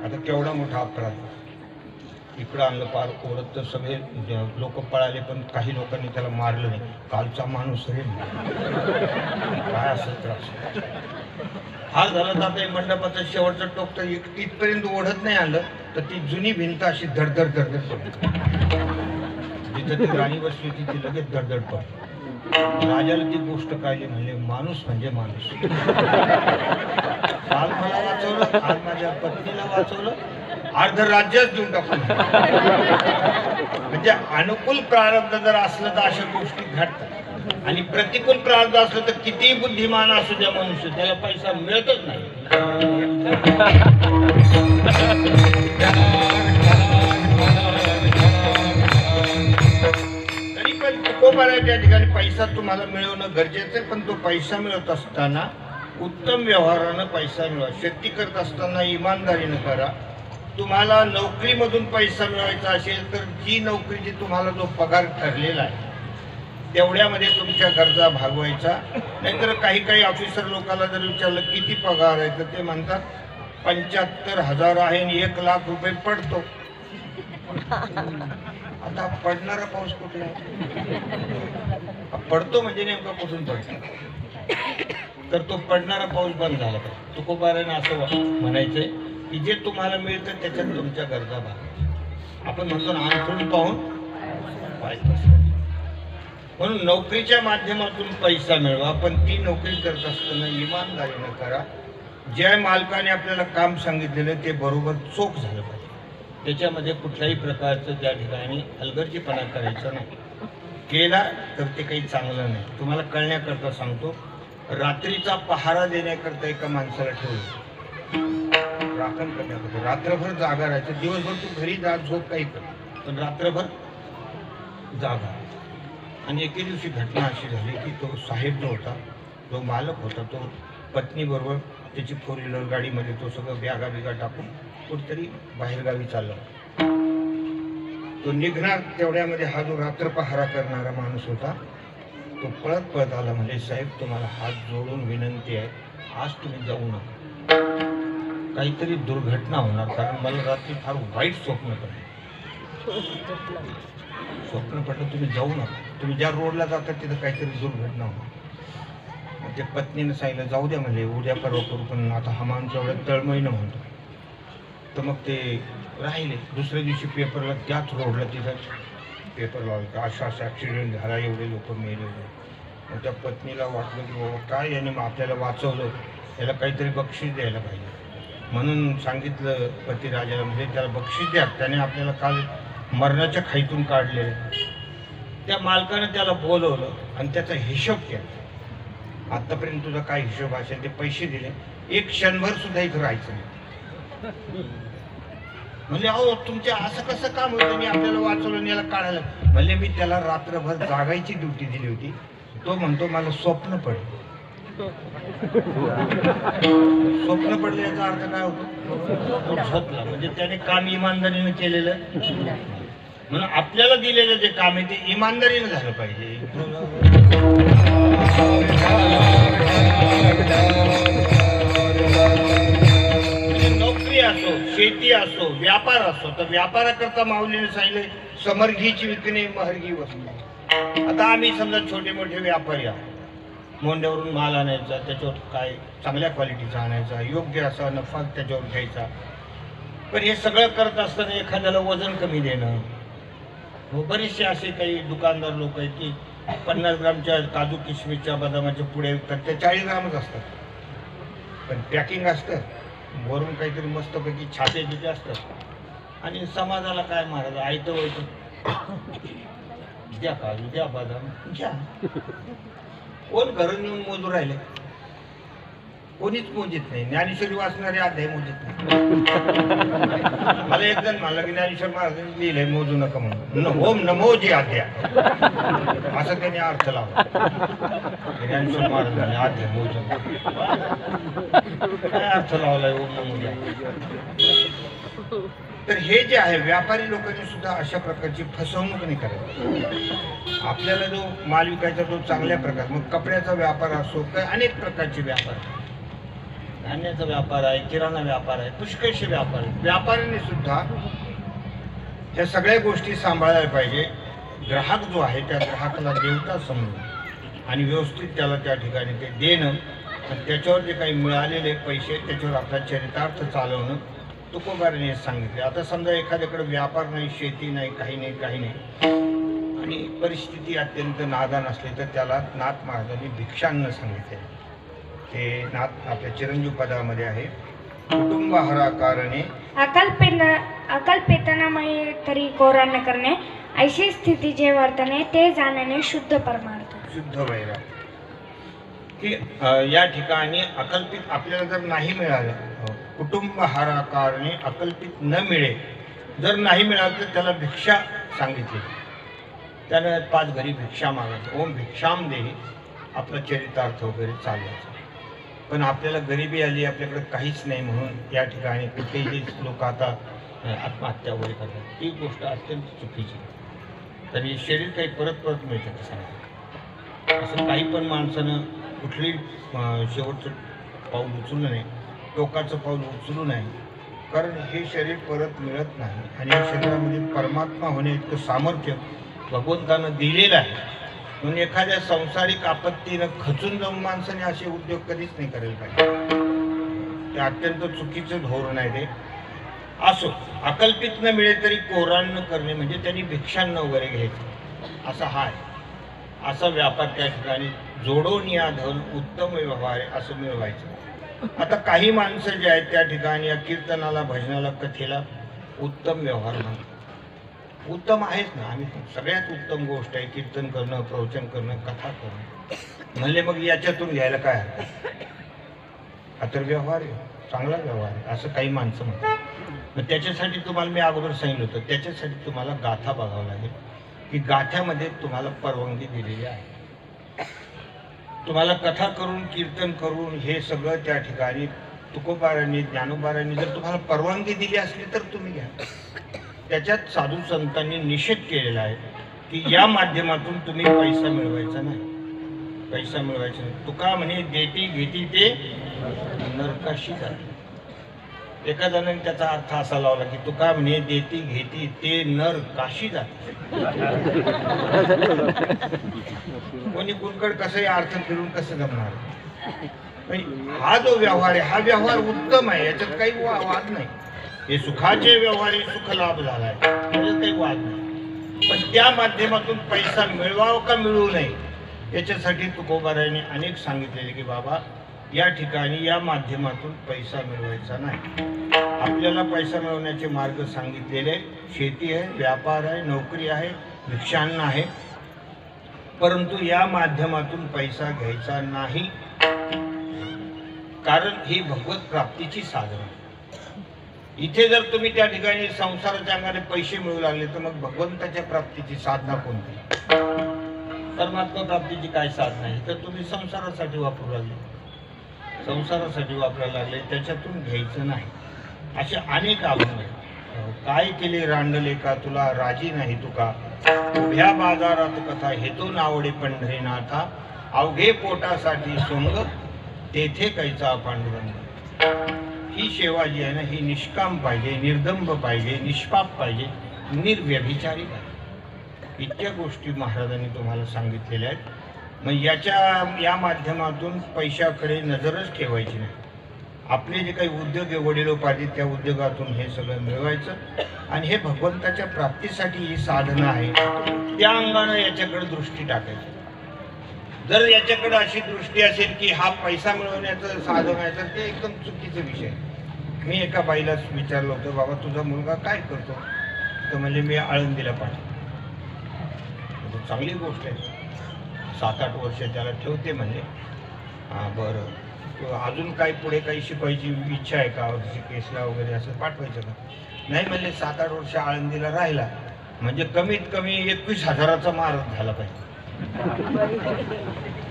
आता केवढा मोठा अपराध. इकडं आणलं, पार ओढत तर सगळे लोक पळाले, पण काही लोकांनी त्याला मारलं नाही. कालचा माणूस रे, काय असं त्रास. हा झाला तर आता मंडपाचा शेवटचा टोक तर इथपर्यंत ओढत नाही आलं तर ती जुनी भिंत अशी धडधड धडधड पडली. जिथं ती राणी बसली होती ती लगेच धडधड पडली. राजाला ती गोष्ट कळली, म्हणजे माणूस म्हणजे माणूस. काल मला वाचवलं, आज माझ्या पत्नीला वाचवलं, अर्ध राज्यच देऊन टाकून. म्हणजे अनुकूल प्रारब्ध जर असलं तर अशा गोष्टी घडतात, आणि प्रतिकूल प्रारब्ध असलं तर कितीही बुद्धिमान असू द्या मनुष्य, त्याला पैसा मिळतच नाही. त्या ठिकाणी पैसा तुम्हाला मिळवणं गरजेचं आहे, पण तो पैसा मिळत असताना उत्तम व्यवहारानं पैसा मिळवा. शेती करत असताना इमानदारीनं करा. तुम्हाला नोकरीमधून पैसा मिळवायचा असेल तर जी नोकरीची तुम्हाला जो पगार ठरलेला आहे तेवढ्यामध्ये तुमच्या गरजा भागवायचा. नाहीतर काही काही ऑफिसर लोकांना जर विचारलं किती पगार आहे तर ते म्हणतात 75,000 आहे आणि 1,00,000 रुपये पडतो. आता पडणारा पाऊस कुठला पडतो म्हणजे नेमका कुठून पडतो? तर तो पडणारा पाऊस बंद झाला पाहिजे. तुकोबाराने असं म्हणायचंय की जे तुम्हाला मिळतं त्याच्यात तुमच्या गरजा भागवायच्या. आपण म्हणतो ना अंथरूण पाहून पाय पसरायचे. म्हणून नोकरीच्या माध्यमातून पैसा मिळवा, पण ती नोकरी करत असताना इमानदारीनं करा. ज्या मालकाने आपल्याला काम सांगितलेलं ते बरोबर चोख झालं पाहिजे. त्याच्यामध्ये कुठल्याही प्रकारचं त्या ठिकाणी हलगर्जीपणा करायचा नाही. केला तर ते काही चांगलं नाही. तुम्हाला कळण्याकरता सांगतो, रात्रीचा पहारा देण्याकरता एका माणसाला ठेवलं, राखण करण्याकरता. रात्रभर जागा राहायचं. दिवसभर तू घरी जा, झोप काही कर, पण रात्रभर जागा. आणि एके दिवशी घटना अशी झाली की तो साहेब जो होता, जो मालक होता, तो पत्नीबरोबर त्याची 4 व्हीलर गाडीमध्ये तो सगळं बॅगा बिगा टाकून कुठेतरी बाहेरगावी चालला. तो निघणार तेवढ्यामध्ये हा जो रात्र पहारा करणारा माणूस होता तो पळत पळत आला. म्हणजे साहेब तुम्हाला हात जोडून विनंती आहे, आज तुम्ही जाऊ नका, काहीतरी दुर्घटना होणार, कारण मला रात्री फार वाईट स्वप्न पडलं. स्वप्न पडलं तुम्ही जाऊ नका, तुम्ही ज्या रोडला जाता तिथं काहीतरी दुर्घटना होणार. ते पत्नीनं सांगितलं जाऊ द्या म्हणजे उद्या परवा करू, पण आता हा माणूस एवढ्या तळमळीनं म्हणतो. तर मग ते राहिले. दुसऱ्या दिवशी पेपरला त्याच रोडला तिथं पेपर लावला, असा असा ॲक्सिडेंट झाला, एवढे लोक मेले. मग त्या पत्नीला वाटलं की बाबा काय याने मग आपल्याला वाचवलं, याला काहीतरी बक्षीस द्यायला पाहिजे. म्हणून सांगितलं पतिराजाला, म्हणजे त्याला बक्षीस द्या, त्याने आपल्याला काल मरणाच्या खाईतून काढले. त्या मालकानं त्याला बोलवलं आणि त्याचा हिशोब केला. आतापर्यंत तुझा काय हिशोब असेल ते पैसे दिले, एक क्षणभर सुद्धा इथं राहायचं नाही. म्हणजे अहो तुमच्या असं कसं काम होतं, मी आपल्याला वाचवलं आणि याला काढायला. म्हणजे मी त्याला रात्रभर जागायची ड्युटी दिली होती. तो म्हणतो मला स्वप्न पडलं. स्वप्न पडलं याचा अर्थ काय होतो? झोपला. म्हणजे त्याने काम इमानदारीने केलेलं. म्हणून आपल्याला दिलेलं जे काम आहे ते इमानदारीने झालं पाहिजे. नोकरी असो, शेती असो, व्यापार असो, तर व्यापाराकरता माऊलीने सांगितले समर्गीची विकणे महर्गी वस्तू. आता आम्ही समजा छोटे मोठे व्यापारी आहोत, मोंड्यावरून माल आणायचा, त्याच्यावर काय चांगल्या क्वालिटीचा आणायचा, योग्य असा नफा त्याच्यावर घ्यायचा. पण हे सगळं करत असताना एखाद्याला वजन कमी देणं. बरेचसे असे काही दुकानदार लोक आहेत की 50 ग्रामच्या काजू किशमिशच्या बदामाच्या पुढे विकतात, त्या 40 ग्रामच असतात, पण पॅकिंग असतं, वरून काहीतरी मस्तपैकी छापे बिटे असतात. आणि समाजाला काय महाराज आयतं वयतं द्या काजू द्या बदाम घ्या. कोण घरून येऊन मोजू राहिले? कोणीच मोजित नाही. ज्ञानेश्वरी वाचणारे अध्याय मोजित नाही. मला एक जण म्हणलं की ज्ञानेश्वर महाराजांनी लिहिलंय मोजू नका म्हणून, ओम नमो जे अध्याय असं त्याने अर्थ लावला. ज्ञानेश्वर महाराजांनी अध्याय मोजू काय अर्थ लावलाय ओम नमो जे. तर हे जे आहे व्यापारी लोकांनी सुद्धा अशा प्रकारची फसवणूक नाही करायची. आपल्याला जो माल विकायचा तो चांगल्या प्रकार, मग कपड्याचा व्यापार असो, काय अनेक प्रकारचे व्यापार, धान्याचा व्यापार आहे, किराणा व्यापार आहे, पुष्कळशे व्यापार आहे. व्यापाऱ्याने सुद्धा ह्या सगळ्या गोष्टी सांभाळायला पाहिजे. ग्राहक जो आहे त्या ग्राहकाला देवता समजून आणि व्यवस्थित त्याला त्या ठिकाणी ते देणं आणि त्याच्यावर जे काही मिळालेले पैसे त्याच्यावर आपला चरितार्थ चालवणं तुकोबाराने सांगितले. आता समजा एखाद्याकडे व्यापार नाही, शेती नाही, काही नाही, काही नाही आणि परिस्थिती अत्यंत नादान असली तर त्याला नाथ महाराजांनी भिक्षान्न सांगितले. ते नाथ आपल्या चिरंजीव पदामध्ये आहे. कुटुंब हराकारणे अकल्पेतनामय तरी कोरा न करणे, ऐशी स्थिती जे वर्तने ते जाणणे शुद्ध परमार्थ. शुद्ध वैराग. की या ठिकाणी अकल्पित आपल्याला जर नाही मिळालं, कुटुंब हाराकारणे अकल्पित न मिळे, जर नाही मिळालं तर त्याला भिक्षा सांगितली. त्यानं 5 घरी भिक्षा मागायचं, ओम भिक्षाम देही, आपला चरितार्थ वगैरे चालवायचा. पण आपल्याला गरिबी आली, आपल्याकडे काहीच नाही म्हणून या ठिकाणी कुठेही लोक आता आत्महत्या वगैरे करतात. ही गोष्ट अत्यंत चुकीची. तर हे शरीर काही परत परत मिळतं कसं नाही. असं काही पण माणसानं कुठली शेवटचं पाऊल उचललं नाही, टोकाचं पाऊल उचलू नाही, कारण हे शरीर परत मिळत नाही आणि या शरीरामध्ये परमात्मा होणे इतकं सामर्थ्य भगवंतानं दिलेलं आहे. म्हणून एखाद्या संसारिक आपत्तीनं खचून जाऊन माणसाने असे उद्योग कधीच नाही करायला पाहिजे. ते अत्यंत चुकीचं धोरण आहे. ते असो, अकल्पित न मिळेल तरी कोराण करणे म्हणजे त्यांनी भिक्षान्न वगैरे घ्यायचं, असा हा आहे. असा व्यापार त्या ठिकाणी जोडून या धन उत्तम व्यवहार आहे असं मिळवायचं. आता काही माणसं जे आहेत त्या ठिकाणी या कीर्तनाला, भजनाला, कथेला उत्तम व्यवहार म्हणतात. उत्तम आहेच ना, आम्ही सगळ्यात उत्तम गोष्ट आहे कीर्तन करणं, प्रवचन करणं, कथा करणं. म्हणले मग याच्यातून घ्यायला काय हरकत? हा तर व्यवहार आहे, चांगला व्यवहार आहे असं काही माणसं म्हणतात. मग त्याच्यासाठी तुम्हाला मी अगोदर सांगितलं होतं, त्याच्यासाठी तुम्हाला गाथा बघावं लागेल की गाथ्यामध्ये तुम्हाला परवानगी दिलेली आहे. तुम्हाला कथा करून, कीर्तन करून हे सगळं त्या ठिकाणी तुकोबारांनी, ज्ञानोबारांनी जर तुम्हाला परवानगी दिली असली तर तुम्ही घ्या. त्याच्यात साधू संतांनी निषेध केलेला आहे की या माध्यमातून तुम्ही पैसा मिळवायचा नाही, पैसा मिळवायचा नाही. तुका म्हणे देती घेती ते नरकाशी जाते. एका जणांनी त्याचा अर्थ असा लावला की तुका म्हणे देती घेती ते नर काशी जाते. कोणी कुणकड कसंही अर्थ फिरून कसं जमणार? हा जो व्यवहार आहे हा व्यवहार उत्तम आहे, याच्यात काही वाद नाही. हे सुखाचे व्यवहारी सुख लाभ झालाय, त्याच्यात काही वाद नाही. पण त्या माध्यमातून पैसा मिळवावा का मिळवू नये याच्यासाठी तुकोबारायांनी अनेक सांगितलेले की बाबा या ठिकाणी या माध्यमातून पैसा मिळवायचा नाही. आपल्याला पैसा मिळवण्याचे मार्ग सांगितलेले शेती आहे, व्यापार आहे, नोकरी आहे, भिक्षान्न आहे, परंतु या माध्यमातून पैसा घ्यायचा नाही, कारण ही भगवत प्राप्तीची साधन आहे. इथे जर तुम्ही त्या ठिकाणी संसाराच्या अंगाने पैसे मिळू लागले तर मग भगवंताच्या प्राप्तीची साधना कोणती? परमात्मा प्राप्तीची काय साधना आहे? तर तुम्ही संसारासाठी वापरू लागले, संसारासाठी वापरायला लागले, त्याच्यातून घ्यायचं नाही. असे अनेक अभंग आहेत. काय केले रांडले का तुला राजी नाही तुका, उभ्या बाजारात कथा हेतू नावडे पंढरीनाथा, अवघे पोटासाठी सोंग तेथे कैचा पांडुरंग. ही सेवा जी आहे ना ही निष्काम पाहिजे, निर्दंभ पाहिजे, निष्पाप पाहिजे, निर्व्यभिचारी पाहिजे. इतक्या गोष्टी महाराजांनी तुम्हाला सांगितलेल्या आहेत. मग या माध्यमातून पैशाकडे नजरच ठेवायची नाही. आपले जे काही उद्योग आहे वडिलोपार्जित त्या उद्योगातून हे सगळं मिळवायचं आणि हे भगवंताच्या प्राप्तीसाठी ही साधनं आहे त्या अंगानं याच्याकडे दृष्टी टाकायची. जर याच्याकडे अशी दृष्टी असेल की हा पैसा मिळवण्याचं साधन आहे तर ते एकदम चुकीचा विषय. मी एका बाईलाच विचारलं होतं, बाबा तुझा मुलगा काय करतो? तर म्हणजे मी आळंदीला पाठवतो. चांगली गोष्ट आहे, 7-8 वर्ष त्याला ठेवते म्हणजे. हां बरं, अजून काय पुढे काही शिकवायची इच्छा आहे का? केसला वगैरे असं पाठवायचं का? नाही म्हणले 7-8 वर्ष आळंदीला राहिला म्हणजे कमीत कमी 21,000चा महाराज झाला पाहिजे.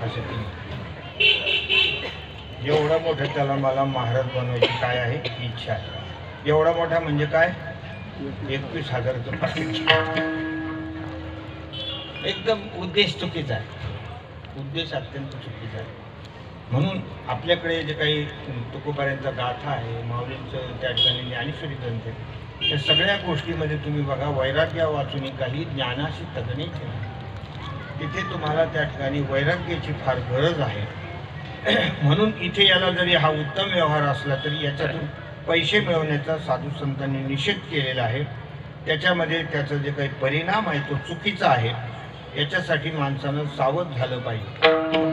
असं एवढा मोठा त्याला मला महाराज बनवायची काय आहे इच्छा आहे. एवढा मोठा म्हणजे काय? 21,000चं पाकिट. एकदम उद्देश चुकीचा आहे, उद्देश अत्यंत चुकीचा आहे. म्हणून आपल्याकडे जे काही तुकोबारांचा गाथा आहे, माऊलींचं त्या ठिकाणी ज्ञानेश्वरी ग्रंथ आहे, त्या सगळ्या गोष्टीमध्ये तुम्ही बघा वैराग्य वाचून काही ज्ञानाशी तगणे केली. तिथे तुम्हाला त्या ठिकाणी वैराग्याची फार गरज आहे. म्हणून इथे याला जरी हा उत्तम व्यवहार असला तरी याच्यातून पैसे मिळवण्याचा साधू संतांनी निषेध केलेला आहे. त्याच्यामध्ये त्याचा जे काही परिणाम आहे तो चुकीचा आहे. याच्यासाठी माणसानं सावध झालं पाहिजे.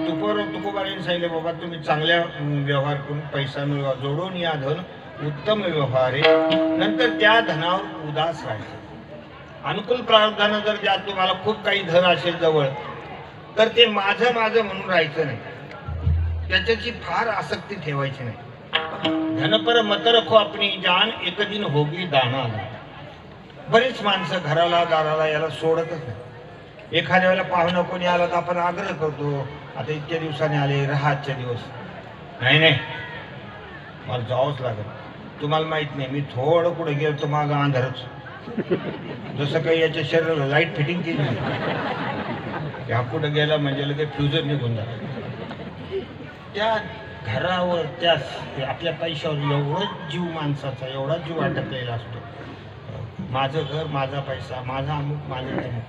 तुकोबारांनी सांगितले बाबा तुम्ही चांगल्या व्यवहार करून पैसा मिळवा, जोडून या धन उत्तम व्यवहार आहे. नंतर त्या धनावर उदास राहायचं. अनुकूल प्रार्थना जर ज्यात तुम्हाला खूप काही धन असेल जवळ तर ते माझं माझं म्हणून राहायचं नाही, त्याच्याची फार आसक्ती ठेवायची नाही. धनपर मत रखो आपली जान एक दिन होगी दाना. बरीच माणसं घराला दाराला याला सोडतच नाही. एखाद्या वेळेला पाहुणा कोणी आला तर आपण आग्रह करतो, आता इतक्या दिवसाने आले राहा आजच्या दिवस. नाही नाही मला जावंच लागेल. तुम्हाला माहित नाही मी थोडं पुढे गेलो तर मागं अंधारच, जसं काही याच्या शरीराला लाईट फिटिंग केली. ह्या कुठं गेला म्हणजे लगेच फ्युजर निघून जातं. त्या घरावर त्या आपल्या पैशावर एवढंच जीव माणसाचा, एवढा जीव अटकलेला असतो. माझं घर, माझा पैसा, माझा अमुक, माझं तमुक.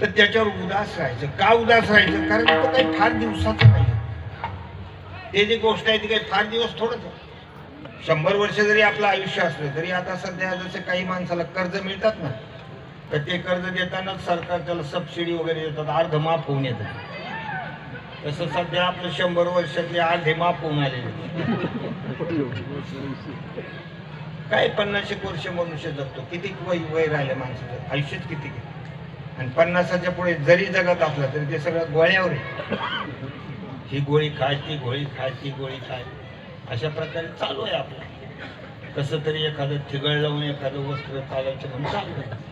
तर त्याच्यावर उदास राहायचं. का उदास राहायचं? कारण तो काही फार दिवसाचं नाही. ते जी गोष्ट आहे ती काही फार दिवस थोडंच आहे. 100 वर्ष जरी आपलं आयुष्य असलं तरी आता सध्या जसे काही माणसाला कर्ज मिळतात ना, तर ते कर्ज देतानाच सरकार त्याला सबसिडी वगैरे देतात, अर्ध माफ होऊन येतं. तसं सध्या आपलं 100 वर्षातले अर्धे माफ होऊन आलेले. काय 50 वर्ष मनुष्य जगतो, किती वय राहिलं माणसाचं, आयुष्यच किती. आणि 50च्या पुढे जरी जगत असला तरी ते सगळं गोळ्यावर आहे. ही गोळी खाय, ती गोळी खाय, ती गोळी खाय, अशा प्रकारे चालू आहे आपलं. कसं तरी एखादं ठिगळ लावून एखादं वस्त्र चालायचं म्हणून चालू आहे.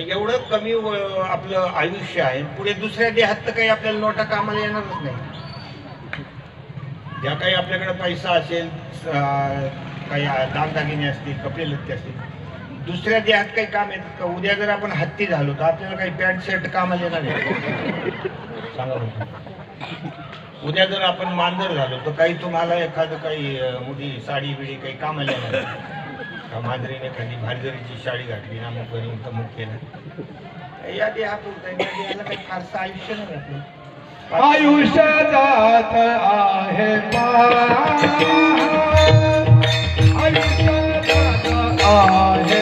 एवढं कमी आपलं आयुष्य आहे. पुढे दुसऱ्या देहात तर काही आपल्याला नोटा कामाला येणारच नाही. ज्या काही आपल्याकडे पैसा असेल, काही दागदागिने असतील, कपडे लत्ते असतील, दुसऱ्या देहात काही काम येतात का? उद्या जर आपण हत्ती झालो तर आपल्याला काही पॅन्ट शर्ट कामाला येणार आहे सांगा बघा. उद्या जर आपण मांजर झालो तर काही तुम्हाला एखादं काही मोठी साडी बिडी काही कामाला येणार आहे का? मांजरीने एखादी भालगरीची साडी घातली ना, मग तमुक केलं, या देहापुरतं, या देहाला काही फारसं आयुष्य नाही आपलं. आयुष्य जात आहे आयुष्य जात आहे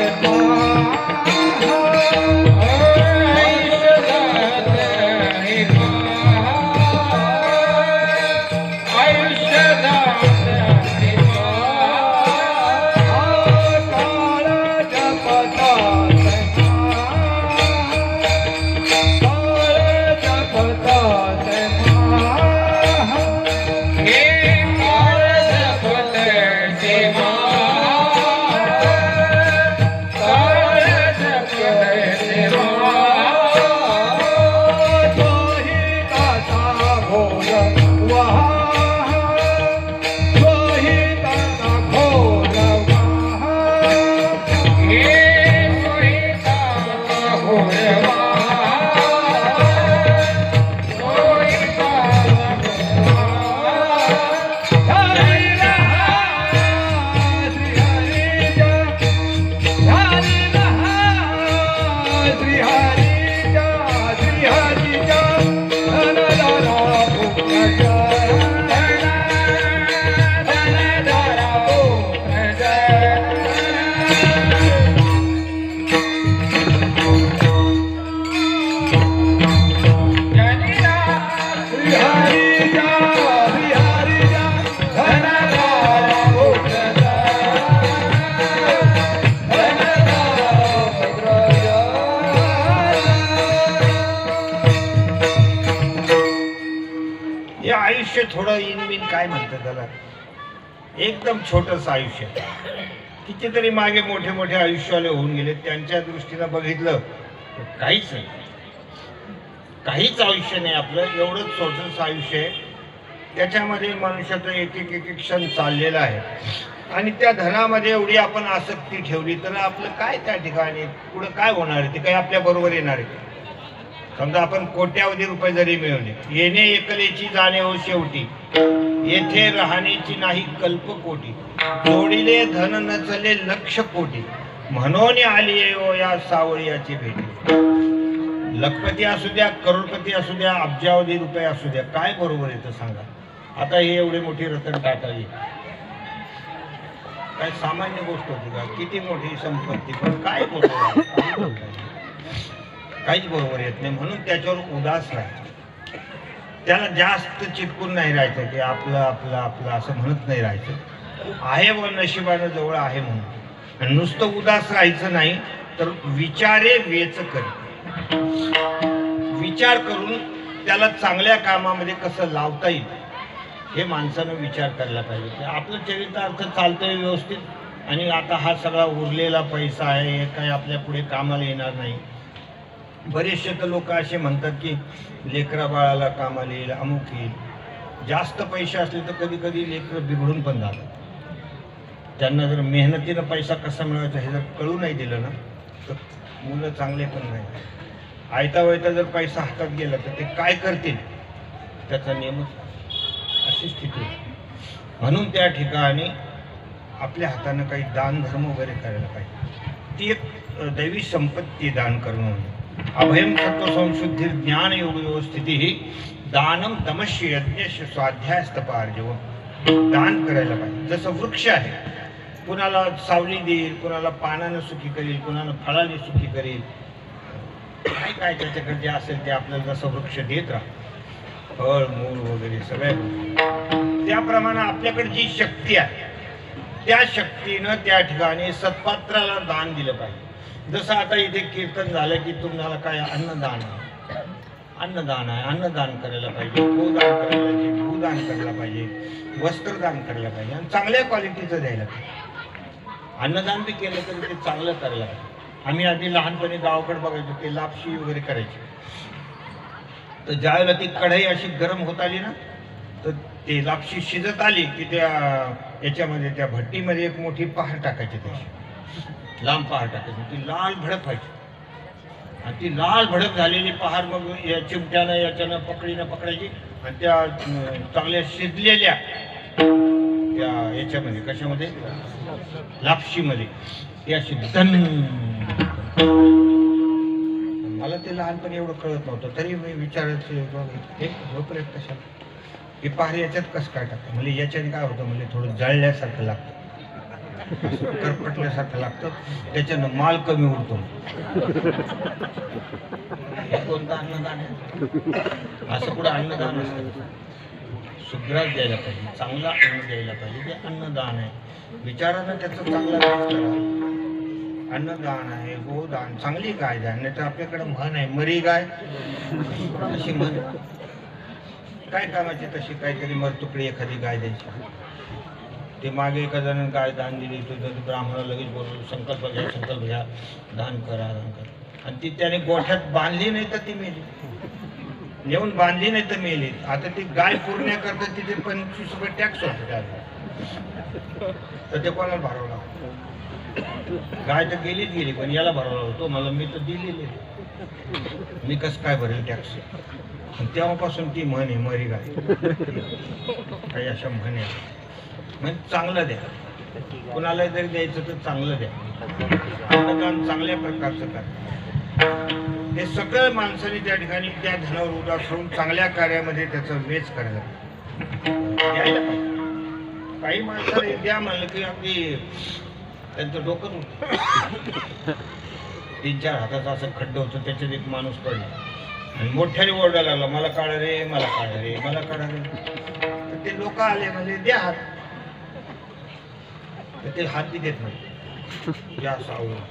आयुष्य थोडं इनबिन काय म्हणतात त्याला, एकदम छोटंच आयुष्य. कितीतरी मागे मोठे मोठे आयुष्याले होऊन गेले, त्यांच्या दृष्टीनं बघितलं तर काहीच नाही, काहीच आयुष्य नाही आपलं. एवढंच छोटंच आयुष्य आहे. त्याच्यामध्ये मनुष्याचं एक एक एक क्षण चाललेला आहे. आणि त्या धनामध्ये एवढी आपण आसक्ती ठेवली तर आपलं काय त्या ठिकाणी पुढं काय होणार आहे, ते काही आपल्या बरोबर येणार आहे. समजा आपण कोट्यावधी रुपये जरी मिळवले, येणे एकलेची जाणीव शेवटी, येथे राहण्याची नाही कल्पकोटी, जोडिले धन नचले लक्ष कोटी, म्हणून आली या सावळीयाची भेटी. लखपती असू द्या, करोडपती असू द्या, अब्जावधी रुपये असू द्या, काय बरोबर येतं सांगा. आता हे एवढी मोठी रतन टाटा येईल, काय सामान्य गोष्ट होती का? किती मोठी संपत्ती, पण काय बरोबर, काहीच बरोबर येत नाही. म्हणून त्याच्यावर उदास राहायचं, त्याला जास्त चिटकून नाही राहायचं की आपलं आपलं आपलं असं म्हणत नाही राहायचं. आहे व नशिबानं जवळ आहे म्हणून. आणि नुसतं उदास राहायचं नाही तर विचारे वेच करी, विचार करून त्याला चांगल्या कामामध्ये कसं लावता येईल हे माणसानं विचार करायला पाहिजे. की आपलं चरितार्थ चालतंय व्यवस्थित, आणि आता हा सगळा उरलेला पैसा आहे, हे काही आपल्या पुढे कामाला येणार नाही. बरेचसे तर लोक असे म्हणतात की लेकरा बाळाला कामाला येईल, अमुक येईल. जास्त पैसे असले तर कधी कधी लेकरं बिघडून पण जातात. त्यांना जर मेहनतीनं पैसा कसा मिळवायचा हे जर कळू नाही दिलं ना तर मुलं चांगले पण नाही. आयता वयता जर पैसा हातात गेला तर ते काय करतील त्याचा नियमच अशी स्थिती आहे. म्हणून त्या ठिकाणी आपल्या हातानं काही दान धर्म वगैरे करायला पाहिजे. ती एक दैवी संपत्ती दान करणं म्हणजे अभयम सत्व संशुद्धी ज्ञान योग व्यवस्थिती ही दानम तमश्य यज्ञ स्वाध्यायस्तपार्जव. दान करायला पाहिजे. जसं वृक्ष आहे, कुणाला सावली देईल, कुणाला पानानं सुखी करेल, कुणाला फळाने सुखी करेल, काय काय त्याच्याकडे जे असेल ते आपल्याला जसं वृक्ष देत राहा, फळ मूळ वगैरे सगळे, त्याप्रमाणे आपल्याकडे जी शक्ती आहे त्या शक्तीनं त्या ठिकाणी सत्पात्राला दान दिलं पाहिजे. जसं आता इथे कीर्तन झालं की तुम्हाला काय अन्नदान आहे, अन्नदान आहे, अन्नदान करायला पाहिजे, गोदान करायला पाहिजे, भूदान करायला पाहिजे, वस्त्रदान करायला पाहिजे आणि चांगल्या क्वालिटीचं द्यायला पाहिजे. अन्नदान बी केलं तरी ते चांगलं करायला पाहिजे. आम्ही आधी लहानपणी गावाकडे बघायचो, ते लापशी वगैरे करायचे, तर ज्यावेळेला ती कढई अशी गरम होत आली ना, तर ते लापशी शिजत आली की त्या याच्यामध्ये त्या भट्टीमध्ये एक मोठी पहार टाकायची, त्याची लांब पहार टाकायची, ती लाल भडक व्हायची. आणि ती लाल भडक झालेली पहार मग या चिमट्यानं याच्यानं पकडीनं पकडायची आणि त्या चांगल्या शिजलेल्या त्या याच्यामध्ये कशामध्ये लापशीमध्ये ती अशी धन. मला ते लहानपणी एवढं कळत नव्हतं, तरी मी विचारायचं हे झोपले कशा की पहार याच्यात कसं काय टाकतं. म्हणजे याच्याने काय होतं, म्हणजे थोडं जळल्यासारखं लागतं, करपटल्यासारखं लागतं, त्याच्यानं माल कमी उडतो. हे कोणतं अन्नदान आहे? असं कुठं अन्नदान असतं? शुद्रास द्यायला पाहिजे, चांगला अन्न द्यायला पाहिजे, ते अन्नदान आहे. विचारानं त्याचं चांगला करा. अन्नदान आहे, गोदान, चांगली गाय द्या. नाही तर आपल्याकडे म्हण आहे, मरी गाय अशी म्हण, काय कामाची तशी काहीतरी मरतुकडी एखादी गाय द्यायची. ते मागे एका जणांनी गाय दान दिली, तो ब्राह्मणाला लगेच बोलवलं, संकल्प घ्या, दान करा, दान करा. आणि ती त्याने गोठ्यात बांधली नाही तर ती मेली, नेऊन बांधली नाही तर मेली. आता ती गाय पुरण्याकरता तिथे 25 रुपये टॅक्स होतो त्याला, तर ते कोणाला भरावं लागतं? गाय तर गेली पण याला भरावं लागतो. मला मी तर दिलेली, मी कसं काय भरेल टॅक्स? तेव्हापासून ती म्हण आहे, मरी गाय, काही अशा म्हणे. म्हणजे चांगलं द्या, कुणाला जरी द्यायचं तर चांगलं द्या, अन्नदान चांगल्या प्रकारचं करा. हे सगळं माणसाने त्या ठिकाणी त्या धनावर उदास होऊन चांगल्या कार्यामध्ये त्याचा वेच करायला द्यायला पाहिजे. काही माणसाला द्या म्हणलं की अगदी त्यांचं डोकं होतं. 3-4 हाताचं असं खड्डं होतं, त्याच्यात एक माणूस पडला आणि मोठ्याने ओरडायला लागला, मला काढा रे, मला काढा रे, मला काढा रे. तर ते लोक आले म्हणजे द्या हात, तर ते हात बी देत नाही, या सावरून.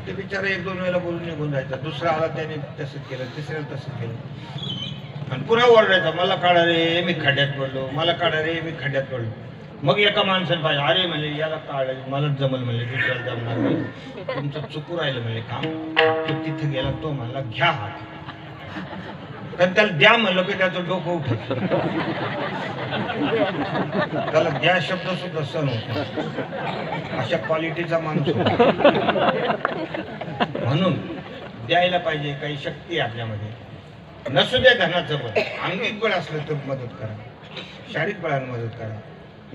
ते बिचारा 1-2 वेळेला बोलून निघून जायचा. दुसरा आला त्याने तसंच केलं, तिसऱ्याला तसंच केलं आणि पुन्हा ओरडायचा, मला काढा रे, मी खड्ड्यात पडलो, मला काढा रे, मी खड्ड्यात पडलो. मग एका माणसाने पाहिजे, अरे म्हणले याला काढायचं, मलाच जमल म्हणले, दुसऱ्याला जमणार नाही, तुमचं चुकू राहिलं म्हणले काम. तो तिथं गेला, तो म्हणला घ्या हात, कारण त्याला द्या म्हणलं की त्याचं डोकं उठत, त्याला द्या शब्द सुद्धा सण होत. अशा क्वालिटीचा माणूस. म्हणून द्यायला पाहिजे. काही शक्ती आपल्यामध्ये नसू द्या, धनाचं बळ, अंगिक बळ असलं तर मदत करा, शारीरिक बळानं मदत करा.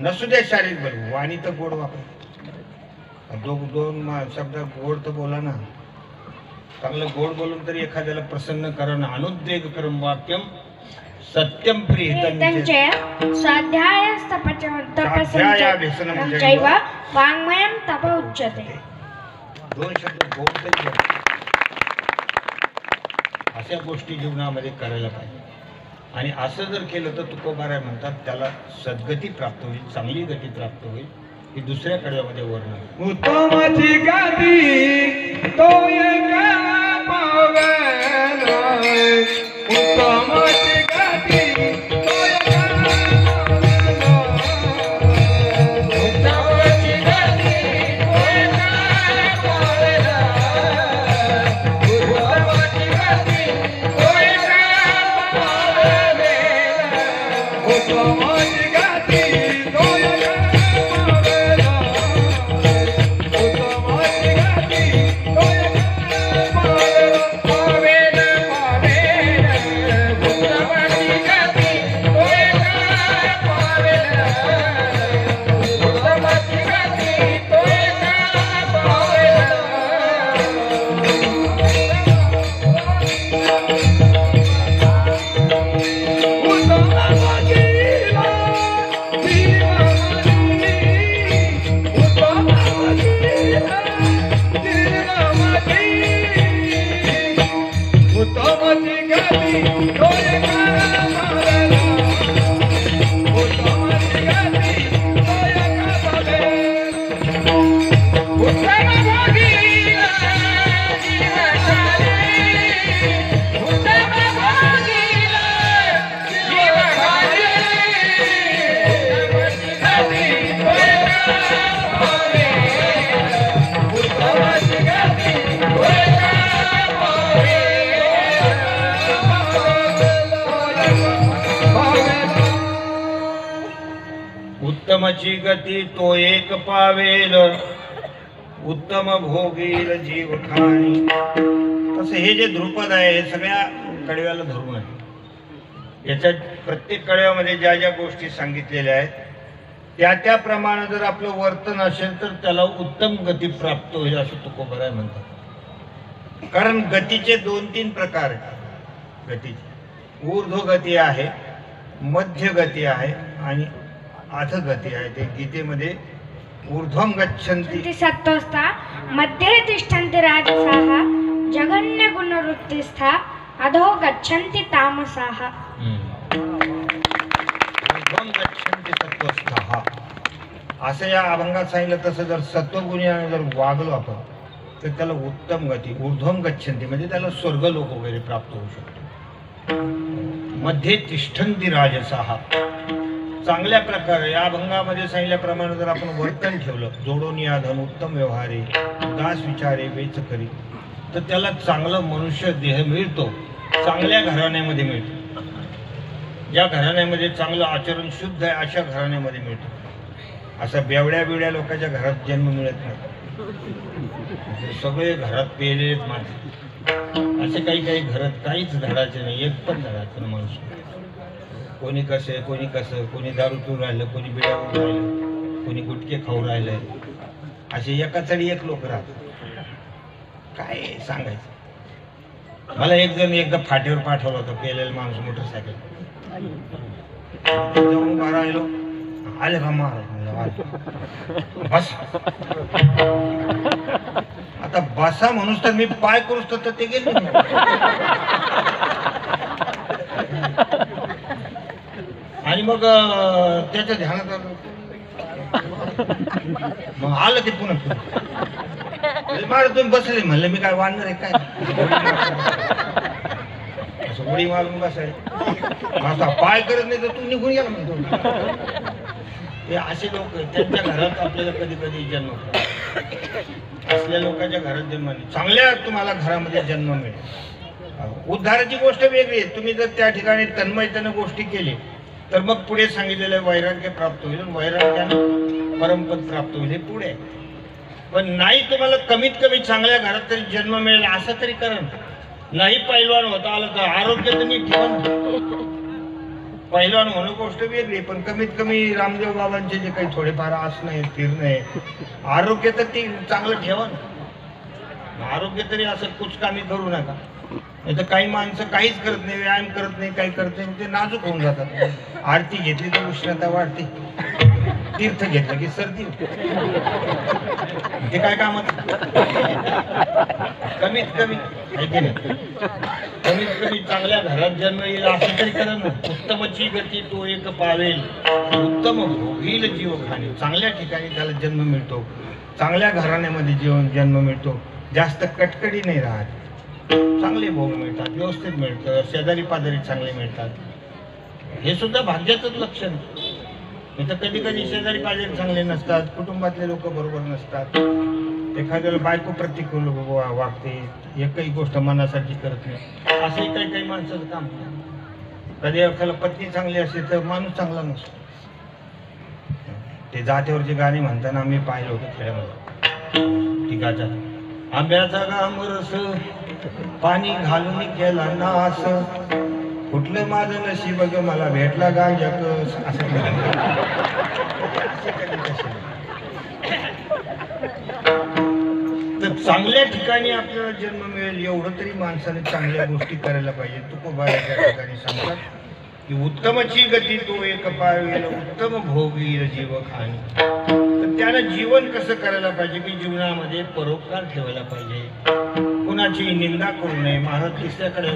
नसू द्या शारीरिक बळ, वाणी तर गोड वापर, 2 शब्द गोड तर बोला ना, चांगलं गोड बोलून तरी एखाद्याला प्रसन्न करा ना. अनुद्वेग करम वाक्यम सत्यम प्रियतम स्वाध्याय तपस्यैव वाङ्मयं तप उच्यते. 2 शब्द गोड तरी बोला. अशा गोष्टी जीवनामध्ये करायला पाहिजे. आणि असं जर केलं तर तुकोबाराय म्हणतात त्याला सद्गती प्राप्त होईल, चांगली गती प्राप्त होईल. ही दुसऱ्या कडव्यामध्ये वर्णन. उत्तमाची गाती तो एका पावेला, उत्तमाची गाती तो एका पावेला, उत्तमाची गाती तो एका पावेला, उत्तमाची गाती तो एका पावेला, उत्तमाची गाती तो एका पावेला, उत्तमाची गाती तो एका उत्तमची गती तो एक पावेल उत्तम भोगील जीव खाणी. तसं हे जे ध्रुपद आहे हे सगळ्या कडव्याला धरून आहे. याच्यात प्रत्येक कडव्यामध्ये ज्या ज्या गोष्टी सांगितलेल्या आहेत त्याप्रमाणे जर आपलं वर्तन असेल तर त्याला उत्तम गती प्राप्त होईल असं तुकोबराय म्हणतात. कारण गतीचे 2-3 प्रकार आहेत. गतीचे ऊर्ध्व गती आहे, मध्य गती आहे आणि अधगती आहे. ते गीतेमध्ये ऊर्ध्वं गच्छन्ति ती सत्वस्था मध्ये तिष्ठन्ति राजसाः जघन्य गुणवृत्तिस्था अधो गच्छन्ति तामसाः. ऊर्ध्वं गच्छन्ति सत्वस्थाः असं या अभंगात सांगितलं. तसं जर सत्वगुणाने जर वागलो आपण तर त्याला उत्तम गती ऊर्ध्वं गच्छन्ति म्हणजे त्याला स्वर्गलोक वगैरे प्राप्त होऊ शकतो. मध्ये तिष्ठन्ति राजसाः चांगल्या प्रकारे या अभंगामध्ये सांगितल्याप्रमाणे जर आपण वर्तन ठेवलं जोडून या धन उत्तम व्यवहारे दास विचारे वेच करी तर त्याला चांगलं मनुष्य देह मिळतो. चांगल्या घराण्यामध्ये मिळतो. ज्या घराण्यामध्ये चांगलं आचरण शुद्ध आहे अशा घराण्यामध्ये मिळतो. असं बेवड्या लोकांच्या घरात जन्म मिळत नाही. सगळे घरात पेलेलेच माणसं. असे काही घरात काहीच धडाचे नाही. एक पण धडाचं नाही मनुष्य. कोणी कसं कोणी दारू पिऊन राहिलं, कोणी बिड्या पिऊन राहिलं, कोणी गुटके खाऊन राहिलंय. असे एकाचडी एक लोक राहतात. काय सांगायचं. मला एक जण एकदा फाटीवर पाठवलं होतं पेलेला माणूस मोटरसायकल उभा राहिलो. आले का महाराज बस. आता बसा म्हणूस तर मी पाय करूच तर ते गेले. आणि मग त्याच्या ध्यानात आलं. मग आलं ते पुन्हा मार तुम्ही बसले. म्हणलं मी काय वाढणार आहे काय. असं उडी मारून बसायला माझा पाय करत नाही तर तू निघून गेला म्हणतो. हे असे लोक त्यांच्या घरात आपल्याला कधी कधी जन्म असल्या लोकांच्या घरात जन्म नाही. चांगल्या तुम्हाला घरामध्ये जन्म मिळेल. उद्धाराची गोष्ट वेगळी आहे. तुम्ही जर त्या ठिकाणी तन्मयतेने गोष्टी केली तर मग पुढे सांगितलेलं वैराग्य प्राप्त होईल. वैराग्यानं परमपद प्राप्त होईल. हे पुढे. पण नाही तुम्हाला कमीत कमी चांगल्या घरात तरी जन्म मिळेल असं तरी करा. नाही पैलवान होता आलं तर आरोग्य तर नीट ठेवा. पैलवान होणं गोष्ट वेगळी पण कमीत कमी रामदेव बाबांचे जे काही थोडेफार आसनं आहेत फिरणं आहे आरोग्य तर ते चांगलं ठेवा ना. आरोग्य तरी असं कुचकामी करू नका. नाही तर काही माणसं काहीच करत नाही, व्यायाम करत नाही, काही करत नाही, ते नाजूक होऊन जातात. आरती घेतली तर उष्णता वाढते, तीर्थ घेतलं की सर्दी ते काय कामात. कमीत कमी कमीत कमी चांगल्या घरात जन्म येईल असं तरी करा ना. उत्तमची गती तो एक पावेल उत्तम भोगील जीव खाणे. चांगल्या ठिकाणी त्याला जन्म मिळतो. चांगल्या घराण्यामध्ये जन्म मिळतो. जास्त कटकडी नाही राहत. चांगले भोग मिळतात, व्यवस्थित मिळतं. शेजारी पाजारी चांगले मिळतात. हे सुद्धा भाग्याचंच लक्षण. नाही तर कधी कधी शेजारी पाजारी चांगले नसतात, कुटुंबातले लोक बरोबर नसतात. एखाद्याला बायको प्रतिकूल वागते, एकही गोष्ट मनासाठी करत नाही. असंही काही काही माणसाचं काम. कधी एखाद्याला पत्नी चांगली असते तर माणूस चांगला नसतो. ते जात्यावरचे गाणे म्हणताना आम्ही पाहिलं होतं खेड्यामध्ये. ठिकाचा आंब्याचा गामरस पाणी घालून केला नास कुठलं माझं नशीब ग मला भेटला गांजा कस. असं तर चांगल्या ठिकाणी आपल्याला जन्म मिळेल एवढं तरी माणसाने चांगल्या गोष्टी करायला पाहिजे. तुकोबाराच्या ठिकाणी सांगतात की उत्तमची गती तो एक पावेल उत्तम भोगील जीव खाणी. तर त्यानं जीवन कसं करायला पाहिजे की जीवनामध्ये परोपकार ठेवायला पाहिजे. कुणाची निंदा करू नये. महाराज तिसऱ्याकडे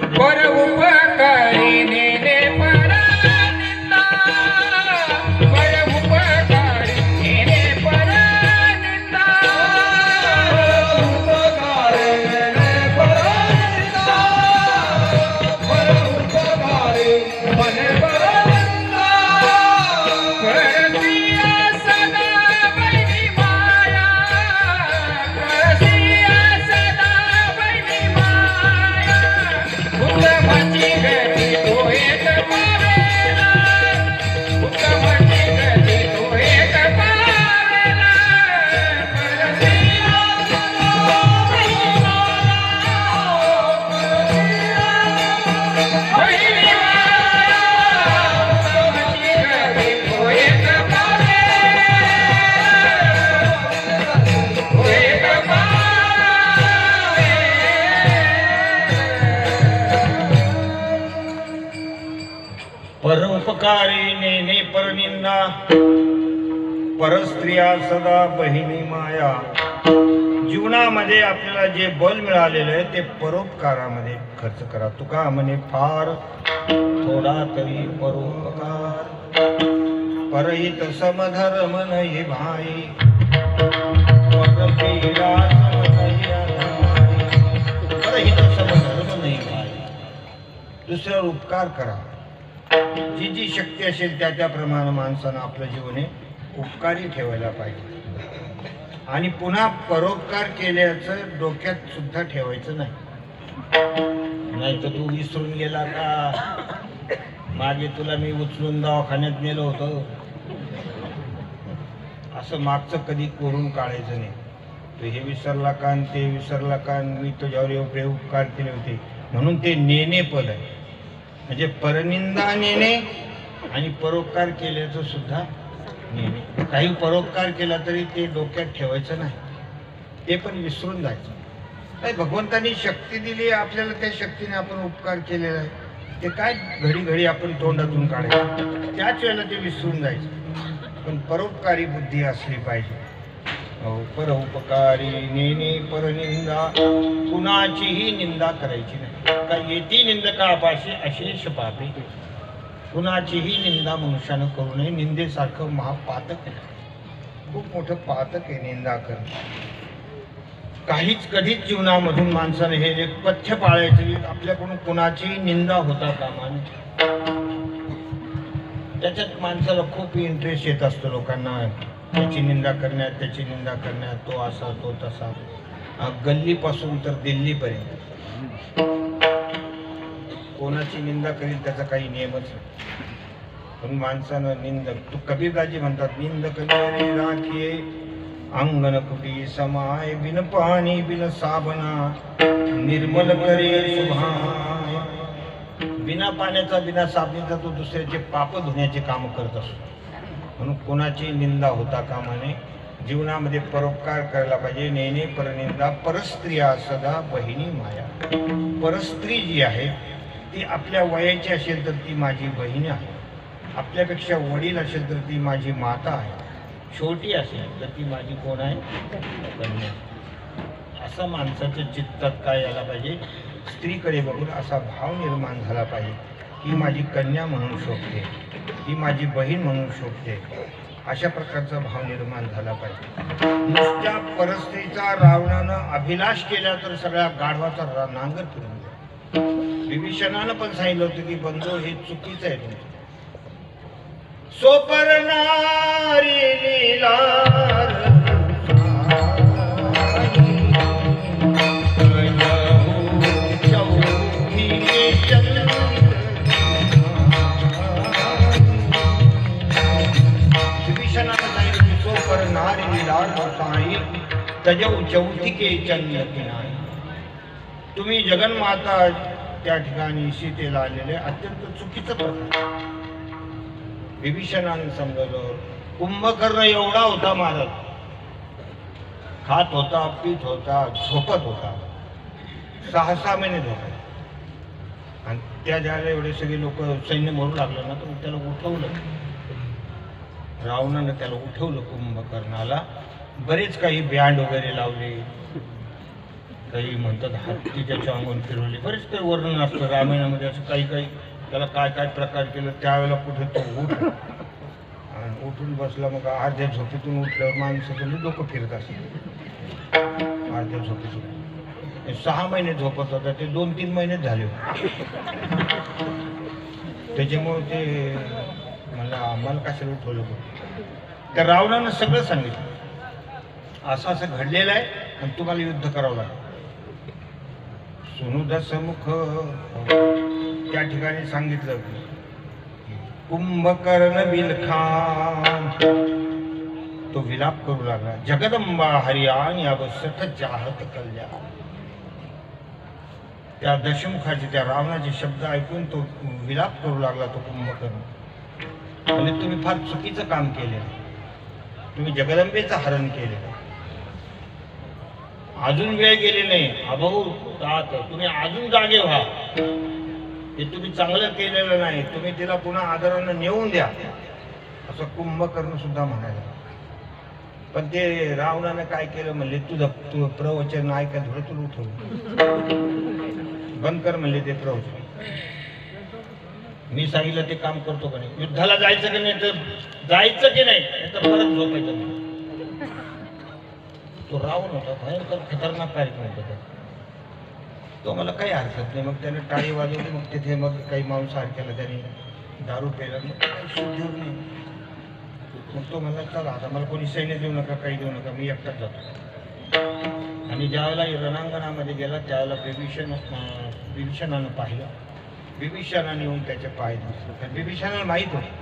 परोपकारी नेने परनिंदा परस्त्रिया सदा बहिणी माया. जीवनामध्ये आपल्याला जे बल मिळालेलं आहे ते परोपकारामध्ये खर्च करा. तुका म्हणे फार थोडा तरी परोपकार. परहित समधर्म नाही भाई परपीडा समधर्म अधमाई. परहित समधर्म नाही भाई. दुसऱ्यावर उपकार करा. जी जी शक्ती असेल त्या त्याप्रमाणे माणसानं आपलं जीवन हे उपकारी ठेवायला पाहिजे. आणि पुन्हा परोपकार केल्याचं डोक्यात सुद्धा ठेवायचं नाही. नाही तर तू विसरून गेला का, मागे तुला मी उचलून दवाखान्यात नेलं होतं, असं मागचं कधी कोरून काढायचं नाही. तू हे विसरला का आणि ते विसरला का, मी तुझ्यावर एवढे उपकार केले होते. म्हणून ते नेणे पद आहे. म्हणजे परनिंदा नेणे आणि परोपकार केल्याचं सुद्धा नेणे. काही परोपकार केला तरी ते डोक्यात ठेवायचं नाही, ते पण विसरून जायचं नाही. भगवंतानी शक्ती दिली आपल्याला, त्या शक्तीने आपण उपकार केलेला आहे. ते काय घडी घडी आपण तोंडातून काढायचं, त्याच वेळेला ते विसरून जायचं. पण परोपकारी बुद्धी असली पाहिजे. परोपकारी नेणे परनिंदा. कुणाचीही निंदा करायची नाही. का येती निंदकापाशी अशेष पापे. कुणाचीही निंदा मनुष्यानं करू नये. निंदेसारखं महापातक आहे, खूप मोठं पातक आहे निंदा करणं. कधीच जीवनामधून माणसाने हे एक पथ्य पाळायचे. आपल्याकडून कुणाचीही निंदा होता कामा नये. त्याच्यात माणसाला खूप इंटरेस्ट येत असतो लोकांना, त्याची निंदा करण्यात, त्याची निंदा करण्यात. तो असा तो तसा, गल्लीपासून तर दिल्लीपर्यंत कोणाची निंदा करील त्याचा काही नियमच नाही. पण माणसानं निंदक, तू कबीरदाजी म्हणतात, निंद करी राखिये अंगन कुटी समाय. बिन पाणी बिन साबना निर्मल करे सुभाय. बिना पाण्याचा बिना साबणीचा तो दुसऱ्याचे पाप धुण्याचे काम करत असतो. म्हणून कोणाची निंदा होता कामा नये. जीवनामध्ये परोपकार करायला पाहिजे. नेणे परनिंदा परस्त्रिया सदा बहिणी माया. परस्त्री जी आहे ती आपल्या वयाची असेल तर ती माझी बहीण आहे. आपल्यापेक्षा वडील असेल तर ती माझी माता आहे. छोटी असेल तर ती माझी कोण आहे, कन्या. असा माणसाच्या चित्तात काय यायला पाहिजे, स्त्रीकडे बघून असा भाव निर्माण झाला पाहिजे. ही माझी कन्या म्हणून शोभते, ही माझी बहीण म्हणून शोभते. अशा प्रकारचा भाव निर्माण झाला पाहिजे. नुसत्या परस्त्रीचा रावणानं अभिलाष केला तर सगळ्या गाढवाचा नांगर फिरून जाईल. विभीषणानं पण सांगितलं होतं की बंधू हे चुकीचं आहे तुमचं. सोपरनारी लीलार विभीषणानं सांगितलं की सोपरनारी लीलार साई तजऊ चौथिके चंद्र किनारी. तुम्ही जगन्माता त्या ठिकाणी सीतेला आलेले अत्यंत चुकीचं प्रकार. विभीषणाने समजलं. कुंभकर्ण एवढा होता महाराज, खात होता, पीत होता, झोपत होता, 6 महिने झोपत. आणि त्या ज्याला एवढे सगळे लोक सैन्य मरू लागलं ना, तर त्याला उठवलं. रावणानं त्याला उठवलं कुंभकर्णाला. बरेच काही बँड वगैरे लावले, काही म्हणतात हत्तीच्या अंगून फिरवले, बरेच काही वर्णन असतं रामायणामध्ये. असं काही काही त्याला काय काय प्रकार केलं. त्यावेळेला कुठे तो आणि उठून बसला. मग अर्ध्या झोपेतून उठल्यावर माणसाचं डोकं फिरत असेल. अर्ध्या झोपेतून 6 महिने झोपत होता, ते 2-3 महिनेच झाले. त्याच्यामुळे ते मला आम्हाला कशाला उठवलं. त्या रावणानं सगळं सांगितलं, असं असं घडलेलं आहे आणि तुम्हाला युद्ध करावं लागेल. सुनु दसमुख त्या ठिकाणी सांगितलं की कुंभकर्ण बिलखान. तो विलाप करू लागला. जगदंबा हरियान यावसत चाहत कल्याण. त्या दशमुखाचे, त्या रावणाचे शब्द ऐकून तो विलाप करू लागला. तो कुंभकर्ण म्हणजे तुम्ही फार चुकीचं काम केलेलं, तुम्ही जगदंबेचं हरण केलेलं. अजून वेळ गेली नाही, अभाऊ तुम्ही अजून जागे व्हा. हे तुम्ही चांगलं केलेलं नाही, तुम्ही तिला पुन्हा आदरानं नेऊन द्या, असं कुंभकर्ण सुद्धा म्हणायला. पण ते रावणानं काय केलं म्हणले, तुझं प्रवचन ऐका थोडं तुला उठवलं, बंद कर म्हणले ते प्रवचन. मी सांगितलं ते काम करतो का नाही, युद्धाला जायचं की नाही, तर जायचं की नाही, तर परत झोपायचं नाही. तो रावण होता, भयंकर खतरनाक कार्यक्रम होता. तो मला काही हरकत नाही. मग त्याने टाळी वाजवली, मग तिथे मग काही मांसाहार केला, त्याने दारू प्यायला, मग काही शुद्ध नाही. मग तो म्हणला चला आता मला कोणी सैन्य देऊ नका, काही देऊ नका, मी एकटाच जातो. आणि ज्यावेळेला रणांगणामध्ये गेला त्यावेळेला बिभीषणानं पाहिलं. बिभीषणाने येऊन त्याचे पाय दिसले. बिभीषणाला माहीत होतं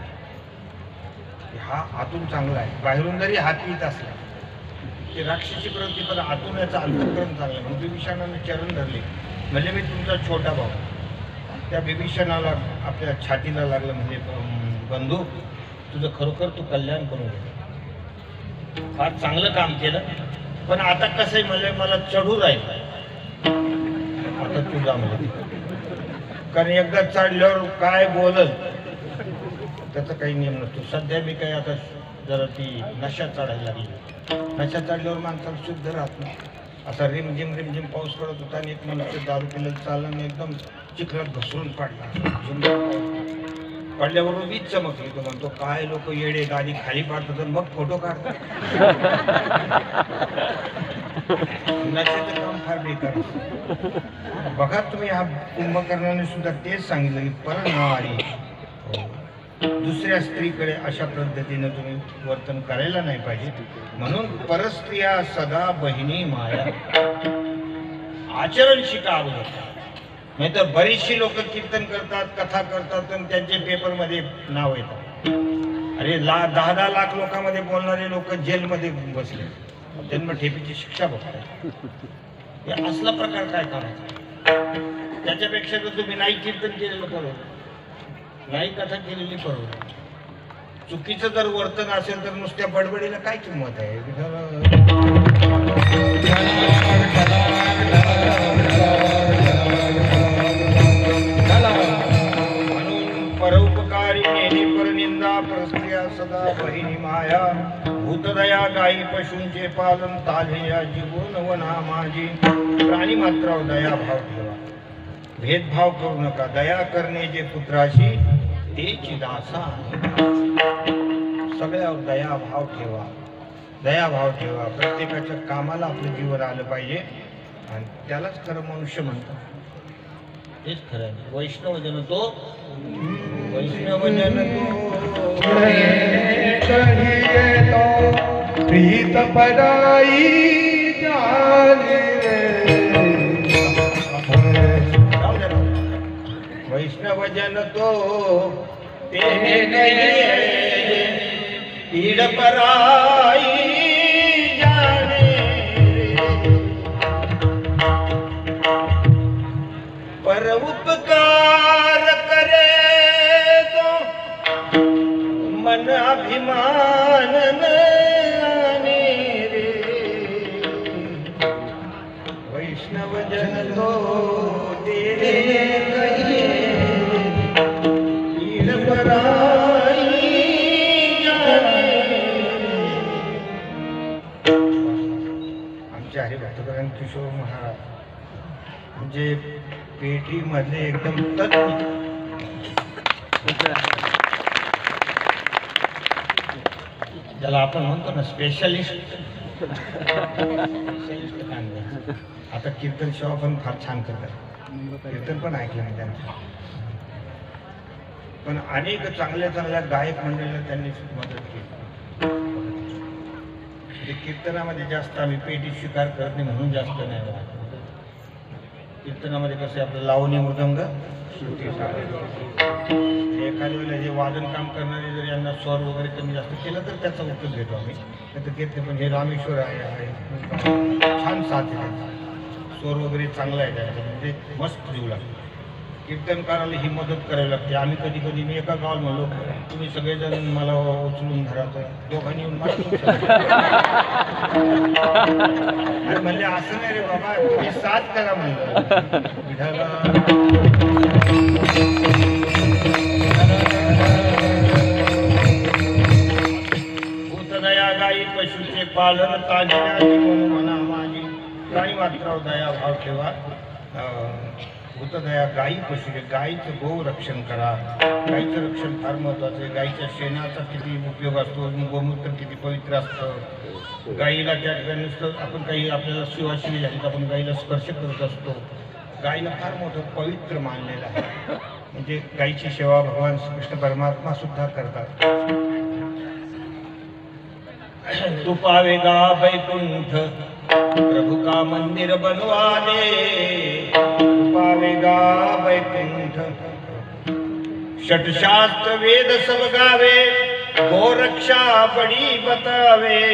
की हा आतून चांगला आहे, बाहेरून जरी हात येत असला की राक्षसी प्रवृत्ती, पण आतून याचा अंतःकरण चांगलं. म्हणून बिभीषणाने चरण धरले, म्हणजे मी तुमचा छोटा भाऊ. त्या बिभीषणाला आपल्या छातीला लागलं, म्हणजे बंधू तुझं खरोखर तू कल्याण करून घे, फार चांगलं काम केलं, पण आता कसं आहे म्हणजे मला चढू राहील, आता तू जा म्हणजे. कारण एकदा चढल्यावर काय बोलल त्याचा काही नियम नसतो. सध्या मी काही आता जरा ती नशा चढायला लागली. नशा चढल्यावर माणसाला शुद्ध राहत नाही. असा रिमझिम पाऊस पडत होता आणि एक मनुष्य दारू पिलेलं चालला आणि एकदम चिखलात घसरून पडला. पडल्यावर वीज चमकली. तो म्हणतो काय लोक येडे, गाडी खाली पाडतात मग फोटो काढतात. नशेचं काम फार बेकार. बघा तुम्ही, हा कुंभकर्णाने सुद्धा तेच सांगितलं की परनारी, दुसऱ्या स्त्रीकडे अशा पद्धतीने तुम्ही वर्तन करायला नाही पाहिजे. म्हणून परस्त्रिया सदा बहिणी माया, आचरण शिका अगोदर. नाही तर बरीचशी लोक कीर्तन करतात, कथा करतात आणि त्यांचे पेपरमध्ये नाव येतात. अरे 10-10 लाख लोकांमध्ये बोलणारे लोक जेलमध्ये बसले, जन्मठेपीची शिक्षा बघतात. हे असला प्रकार काय करायचा? त्याच्यापेक्षा तर तुम्ही नाही कीर्तन केलेलं परवडलं, नाही कथा केलेली परवडलं. चुकीचं जर वर्तन असेल तर नुसत्या बडबडीला काय किंमत आहे? म्हणून परोपकारी नेली परनिंदा, परस्त्रिया सदा बहिणी माया. भूतदया गायी पशूंचे पालन, ताले या जीवन वना माझी. प्राणी मात्रावर दया भाव ठेवा, भेदभाव करू नका. दया करणे जे पुत्राशी तेची दासा. सगळ्यावर दया भाव ठेवा, दया भाव ठेवा. प्रत्येकाच्या कामाला आपलं जीवन आलं पाहिजे आणि त्यालाच खरं मनुष्य म्हणतात. तेच खरं आहे. वैष्णव जन तो, वैष्णव जन तो प्रीत पराई जाने वैष्णव जन तो तेने नहीं, पीड़ पराई जाने. पर उपकार करे तो मन अभिमान न आने रे. वैष्णव जन तो तेरे कहिए पीड़ पराई जाने. आमचे हरिभक्तगण किशोर महाराज म्हणजे पेटीमधले एकदम तज्ञ. ज्याला आपण म्हणतो ना स्पेशलिस्ट. आता कीर्तन सेवा पण फार छान करतात, कीर्तन पण ऐकलं नाही त्यांचं. पण अनेक चांगल्या गायक मंडळीला त्यांनी मदत केली. कीर्तनामध्ये जास्त आम्ही पेटी स्वीकार करत नाही म्हणून जास्त नाही बघत. कीर्तनामध्ये कसं आपलं लावणी मृदंग एखाद्या वेळेला जे वादन काम करणारे जर यांना स्वर वगैरे कमी जास्त केलं तर त्याचा उपयोग घेतो आम्ही. तर कीर्तन पण हे रामेश्वर आहे छान साथ आहे, स्वर वगैरे चांगला आहे त्याचा, म्हणजे मस्त जीव लागतो. कीर्तनकाराला ही मदत करावी लागते. आम्ही कधी कधी मी एका गावाला म्हणलो तुम्ही सगळेजण मला उचलून धरा, तर दोघांनी येऊन मला म्हणले असं नाही रे बाबा, तुम्ही साथ करा म्हणलं. विठाला भूतदया गायी पशुचे पालन तांत्या जीवन म्हणा माझी प्राणी मात्रावर दया भाव ठेवा. भूतदया गायी पशुचे गायीचं गोरक्षण करा. गायीचं रक्षण फार महत्वाचं आहे. गायीच्या शेणाचा किती उपयोग असतो, गोमूत्र किती पवित्र असतं. गायीला त्या ठिकाणी नुसतं आपण काही आपल्याला शिवाशिवी झाली तर आपण गायीला स्पर्श करत असतो. गायीला फार मोठं पवित्र मानलेलं आहे. म्हणजे गायीची सेवा भगवान कृष्ण परमात्मा सुद्धा करतात. तू पावेगा वैकुंठ प्रभु का मंदिर बनवा दे. तू पावेगा वैकुंठ षटशास्त्र वेद सब गावे. गोरक्षा बड़ी बतावे.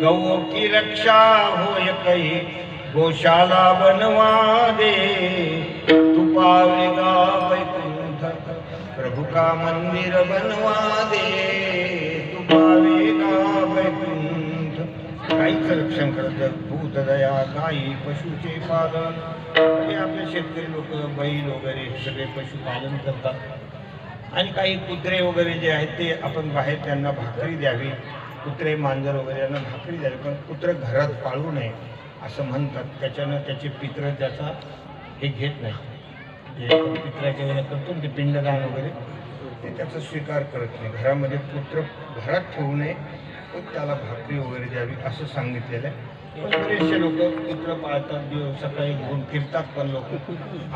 गौ की रक्षा होय कही गौशाला बनवा दे. तू पावेगा वैकुंठ प्रभु का मंदिर बनवा दे. तू पावेगा वैकुंठ. गायीचं रक्षण करत भूतदया गायी पशुचे पालन. हे आपले शेतकरी लोक बैल वगैरे सगळे पशुपालन करतात. आणि काही कुत्रे वगैरे जे आहेत ते आपण बाहेर त्यांना भाकरी द्यावी. कुत्रे मांजर वगैरे यांना भाकरी द्यावी. पण कुत्रं घरात पाळू नये असं म्हणतात. त्याच्यानं त्याचे पित्र त्याचा हे घेत नाही. जे आपण पित्राच्या वेळेला करतो ते पिंडदान वगैरे ते त्याचा स्वीकार करत नाही. घरामध्ये कुत्र घरात ठेवू नये. त्याला भाकरी वगैरे द्यावी असं सांगितलेलं आहे. पण बरेचसे लोक कुत्र पाळतात. सकाळी घेऊन फिरतात. पण लोक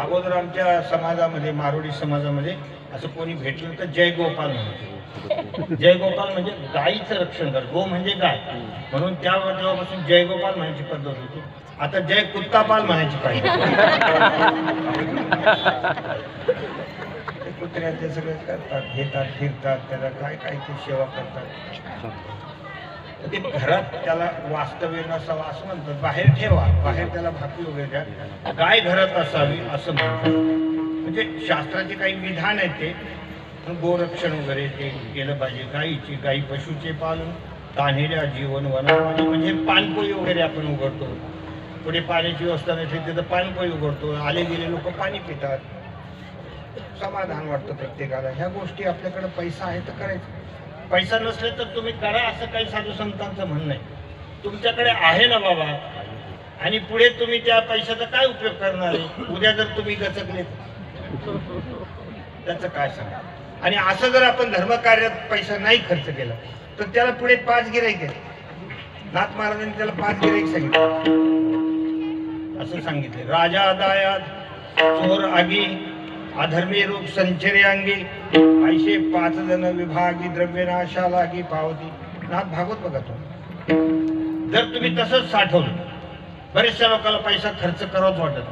अगोदर आमच्या समाजामध्ये मारोडी समाजामध्ये असं कोणी भेटलं तर जय गोपाल म्हणतो. जय गोपाल म्हणजे गायीचं रक्षण कर. गो म्हणजे गाय म्हणून तेव्हापासून जय गोपाल म्हणायची पद्धत होती. आता जय कुत्तापाल म्हणायची पाहिजे. कुत्र्याचे सगळे करतात, घेतात, फिरतात, त्याला काय काय ते सेवा करतात. ते घरात त्याला वास्तव्य नसावं असं म्हणतात. बाहेर ठेवा, बाहेर त्याला भाकरी वगैरे द्या. गाय घरात असावी असं म्हणतात. म्हणजे शास्त्राचे काही विधान आहेत ते. गोरक्षण वगैरे ते केलं पाहिजे. गायी पशुचे पालन तान्हेल्या जीवन वनामध्ये. म्हणजे पानपोई वगैरे आपण उघडतो. पुढे पाण्याची व्यवस्था नसेल तिथं पानपोई उघडतो. आले गेले लोक पाणी पितात. समाधान वाटतं प्रत्येकाला. ह्या गोष्टी आपल्याकडे पैसा आहे तर करायचं. पैसा नसले तर तुम्ही करा असं काही साधू संतांचं म्हणणं आहे. तुमच्याकडे आहे ना बाबा आणि पुढे तुम्ही त्या पैशाचा काय उपयोग करणार आहे. उद्या जर तुम्ही गचकले त्याचं काय सांगा. आणि असं जर आपण धर्मकार्यात पैसा नाही खर्च केला तर त्याला पुढे 5 गिऱ्हाईक आहेत. नाथ महाराजांनी त्याला 5 गिऱ्हाईक सांगितले. असं सांगितले. राजा दायात चोर आगी अधर्मी रूप संचरे अंगी. ऐशे 5 जण विभागी द्रव्य नाशा लागी पावती. नाथ भागवत बघा तो. जर तुम्ही तसंच साठवलं बरेचशा लोकांना पैसा खर्च करावाच वाटत.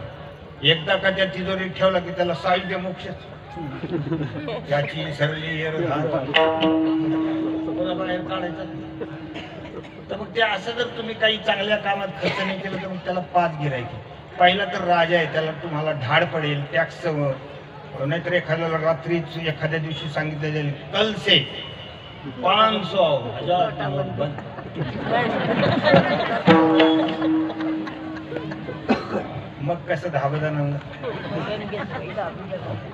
एकदा का त्या तिजोरीत ठेवला की त्याला साहित्य मोक्ष. याची सरली बाहेर काढायचं. तर मग ते असं जर तुम्ही काही चांगल्या कामात खर्च नाही केलं तर मग त्याला 5 गिऱ्हाईक. पहिला तर राजा आहे त्याला तुम्हाला धाड पडेल टॅक्स. नाहीतर एखाद्याला रात्रीच एखाद्या दिवशी सांगितलं जाईल कल से 500,000 बंद. मग कसं धाबदान.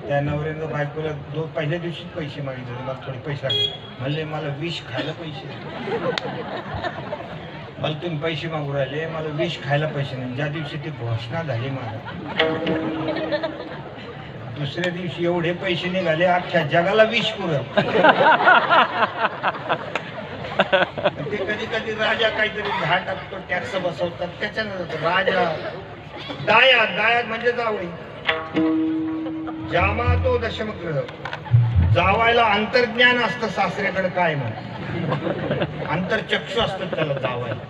त्या नवऱ्यानं बायकोला पहिल्या दिवशीच पैसे मागितले. मला थोडे पैसे लागले. म्हणले मला विष खायला पैसे. मला तुम्ही पैसे मागू राहिले. मला विष खायला पैसे नाही. ज्या दिवशी ती घोषणा झाली मला दुसऱ्या दिवशी एवढे पैसे निघाले अख्ख्या जगाला विष पुरं. ते कधी कधी राजा काहीतरी 10 टाकतो टॅक्स बसवतात. त्याच्यानंतर राजा दायात म्हणजे जावई. जामा तो दशमग्रह. जावायला अंतर्ज्ञान असतं सासऱ्याकडे काय म्हणून. अंतर्चक्षु असतं त्याला जावायला.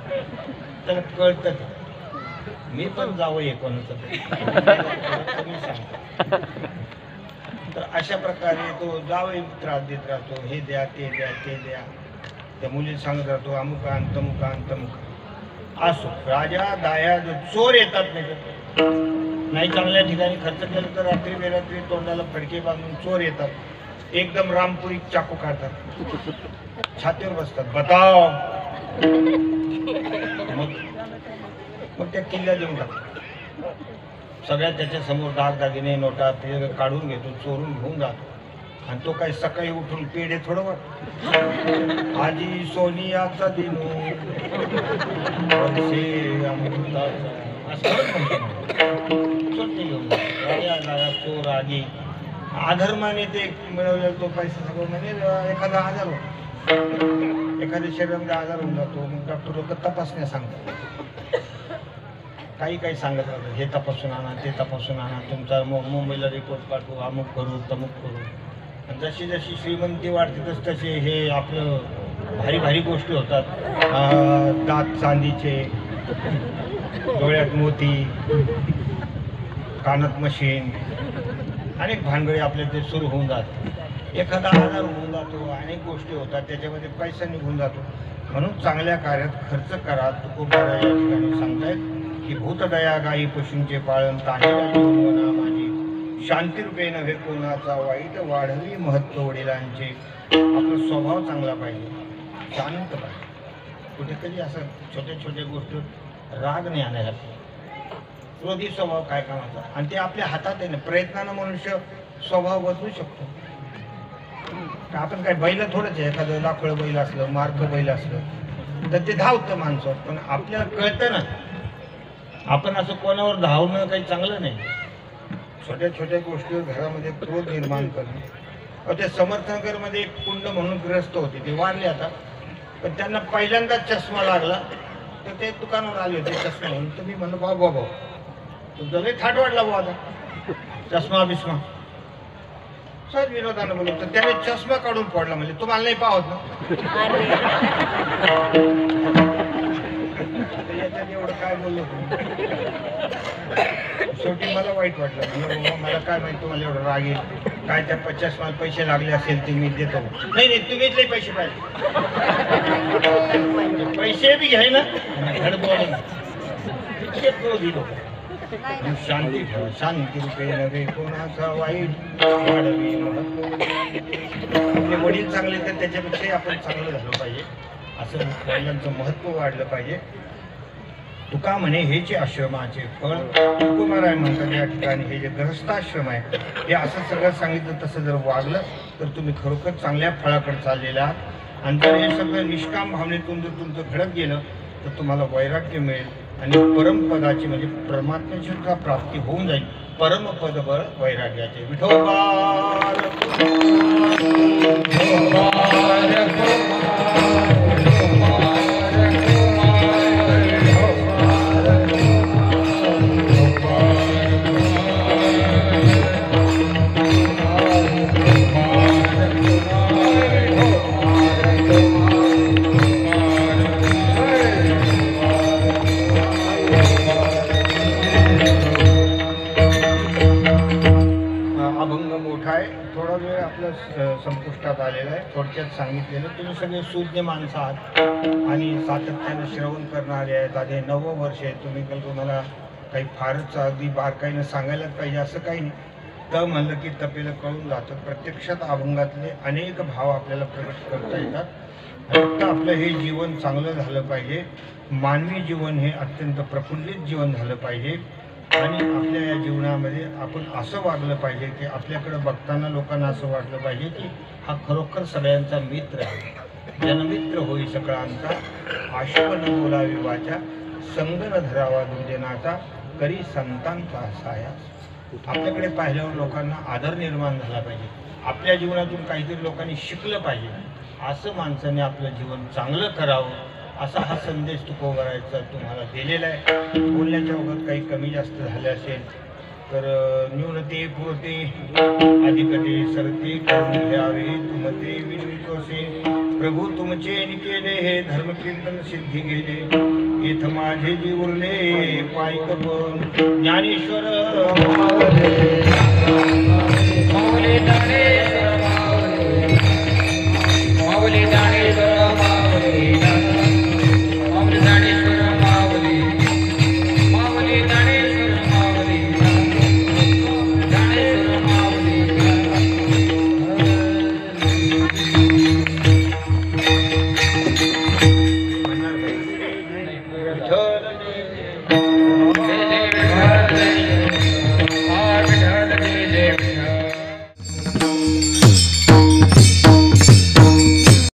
त्याला कळतं. मी पण जावं कोणाचं तुम्ही सांगता. तर अशा प्रकारे तो जावई त्रास देत राहतो. हे द्या ते द्या ते द्या. त्या मुली सांगत राहतो अमुकान तमुकान तमुक. असो राजा दाया चोर येतात नाही चांगल्या ठिकाणी खर्च केलं तर रात्री बेरात्री तोंडाला फडके बांधून चोर येतात. एकदम रामपुरी चाकू काढतात. छातीवर बसतात. बताव. मग त्या किल्ल्या देऊन टाकतात. सगळ्या त्याच्यासमोर दागदागिने नोटा ते काढून घेतो, चोरून घेऊन जातो. आणि तो काही सकाळी उठून पेढे थोडं वाटत आजी सोनियाचा दिनू वर्षे अमृताचा असं थोडंच म्हणतो मला. चोरटे घेऊन जातो. अरे आला चोर आगी अधर्माने ते मिळवलेला तो पैसा सगळं म्हणजे एखादा आजार होतो, एखाद्या शरीरामध्ये आजार होऊन जातो. मग डॉक्टर लोक तपासण्या सांगतात, काही सांगत राहतात, हे तपासून आणा ते तपासून आणा, तुमचा मुंबईला रिपोर्ट पाठवू, अमुक करू तमुक करू. आणि जशी जशी श्रीमंती वाढते तस तसे हे आपलं भारी भारी गोष्टी होतात. दात चांदीचे, डोळ्यात मोती, कानात मशीन, अनेक भानगडी आपल्या ते सुरू होऊन जातात. एखादा आजार होऊन जातो, अनेक गोष्टी होतात, त्याच्यामध्ये पैसा निघून जातो. म्हणून चांगल्या कार्यात खर्च करा. तुकोबारा या ठिकाणी सांगतायत की भूतदया गायी पशूंचे पाळन तानेला जीवना माझी शांतीरूपे नव्हे कोणाचा वाईट वाढवी महत्त्व वडिलांचे. आपला स्वभाव चांगला पाहिजे, शांत पाहिजे. कुठे कधी असं छोट्या छोट्या गोष्टीवर राग नाही आणायला. क्रोधी स्वभाव काय कामाचा, आणि ते आपल्या हातात आहे ना. प्रयत्नानं मनुष्य स्वभाव बदलू शकतो. आपण काय बैल थोडंच आहे, एखादं लाखोळं बैल असलं, मार्क बैल असलं तर ते धावतं माणसं. पण आपल्याला कळतं ना, आपण असं कोणावर धावणं काही चांगलं नाही. छोट्या छोट्या गोष्टीवर घरामध्ये क्रोध निर्माण करणं. ते समर्थनगरमध्ये एक कुंड म्हणून ग्रस्त होते, ते वारले आता. पण त्यांना पहिल्यांदा चष्मा लागला तर ते दुकानावर आले होते चष्मा म्हणून. तर मी म्हणलं बाबा भाऊ तुमचा लई थाट वाढला भाऊ आता, चष्मा बिस्मा. सर विनोदानं बोलत तर त्याने चष्मा काढून पडला. म्हणजे तुम्हाला नाही पाहत ना, याच्यात एवढं काय बोललो तुम्ही. शेवटी मला वाईट वाटलं. मला काय माहिती तुम्हाला एवढं राग येईल काय. त्या 50 मला पैसे लागले असेल ते मी देतो. नाही तुम्हीच लई पैसे पाहिजे, पैसे बी घ्याय ना धडपड. शांती ठेवा, शांती रूपे नव्हे कोणाचा वाईट वाढवी महत्त्व. आपले वडील चांगले तर त्याच्यापेक्षाही आपण चांगलं झालं पाहिजे. असं वडिलांचं महत्त्व वाढलं पाहिजे. तुका म्हणे हे जे आश्रमाचे फळ. तुकोबाराय म्हणतात या ठिकाणी हे जे गृहस्थाश्रम आहे हे असं सगळं सांगितलं तसं जर वागलं तर तुम्ही खरोखर चांगल्या फळाकडे चाललेले आहात. आणि जर हे सगळं निष्काम भावनेतून जर तुमचं घडत गेलं तर तुम्हाला वैराग्य मिळेल आणि परमपदाची म्हणजे परमात्म्याची सुद्धा प्राप्ती होऊन जाईल. परमपद बळ वैराग्याचे. विठोबा थोडा वेळ आपलं संपुष्टात आलेला आहे. थोडक्यात सांगितलेलं. तुम्ही सगळे सूज्ञ माणसं आहात आणि सातत्यानं श्रवण करणारे आहेत. आधी 9वं वर्ष आहे. तुम्ही तुम्हाला काही फारच अगदी बारकाईनं सांगायलाच पाहिजे असं काही नाही. तर म्हणलं की तपेलं कळून जातं. प्रत्यक्षात अभंगातले अनेक भाव आपल्याला प्रकट करता येतात. फक्त आपलं हे जीवन चांगलं झालं पाहिजे. मानवी जीवन हे अत्यंत प्रफुल्लित जीवन झालं पाहिजे. आणि आपल्या या जीवनामध्ये आपण असं वागलं पाहिजे की आपल्याकडं बघताना लोकांना असं वाटलं पाहिजे की हा खरोखर सगळ्यांचा मित्र आहे. जनमित्र होई सगळ्यांचा, आशुपन बोलावी वाचा, संग न धरावा दुर्जनाचा, करी संतांचा सायास. आपल्याकडे पाहिल्यावर लोकांना आदर निर्माण झाला पाहिजे. आपल्या जीवनातून काहीतरी लोकांनी शिकलं पाहिजे. असं माणसाने आपलं जीवन चांगलं करावं असा हा संदेश तुकोबारायचा तुम्हाला दिलेला आहे. बोलण्याच्या वगैरे काही कमी जास्त झाले असेल तर न्यूनते पुरते अधिकते सरते करून घ्यावे तुमते विनवितोसे. प्रभू तुमचे केले हे धर्मकीर्तन सिद्धी गेले, येथ माझे जी उरले पायक पण ज्ञानेश्वर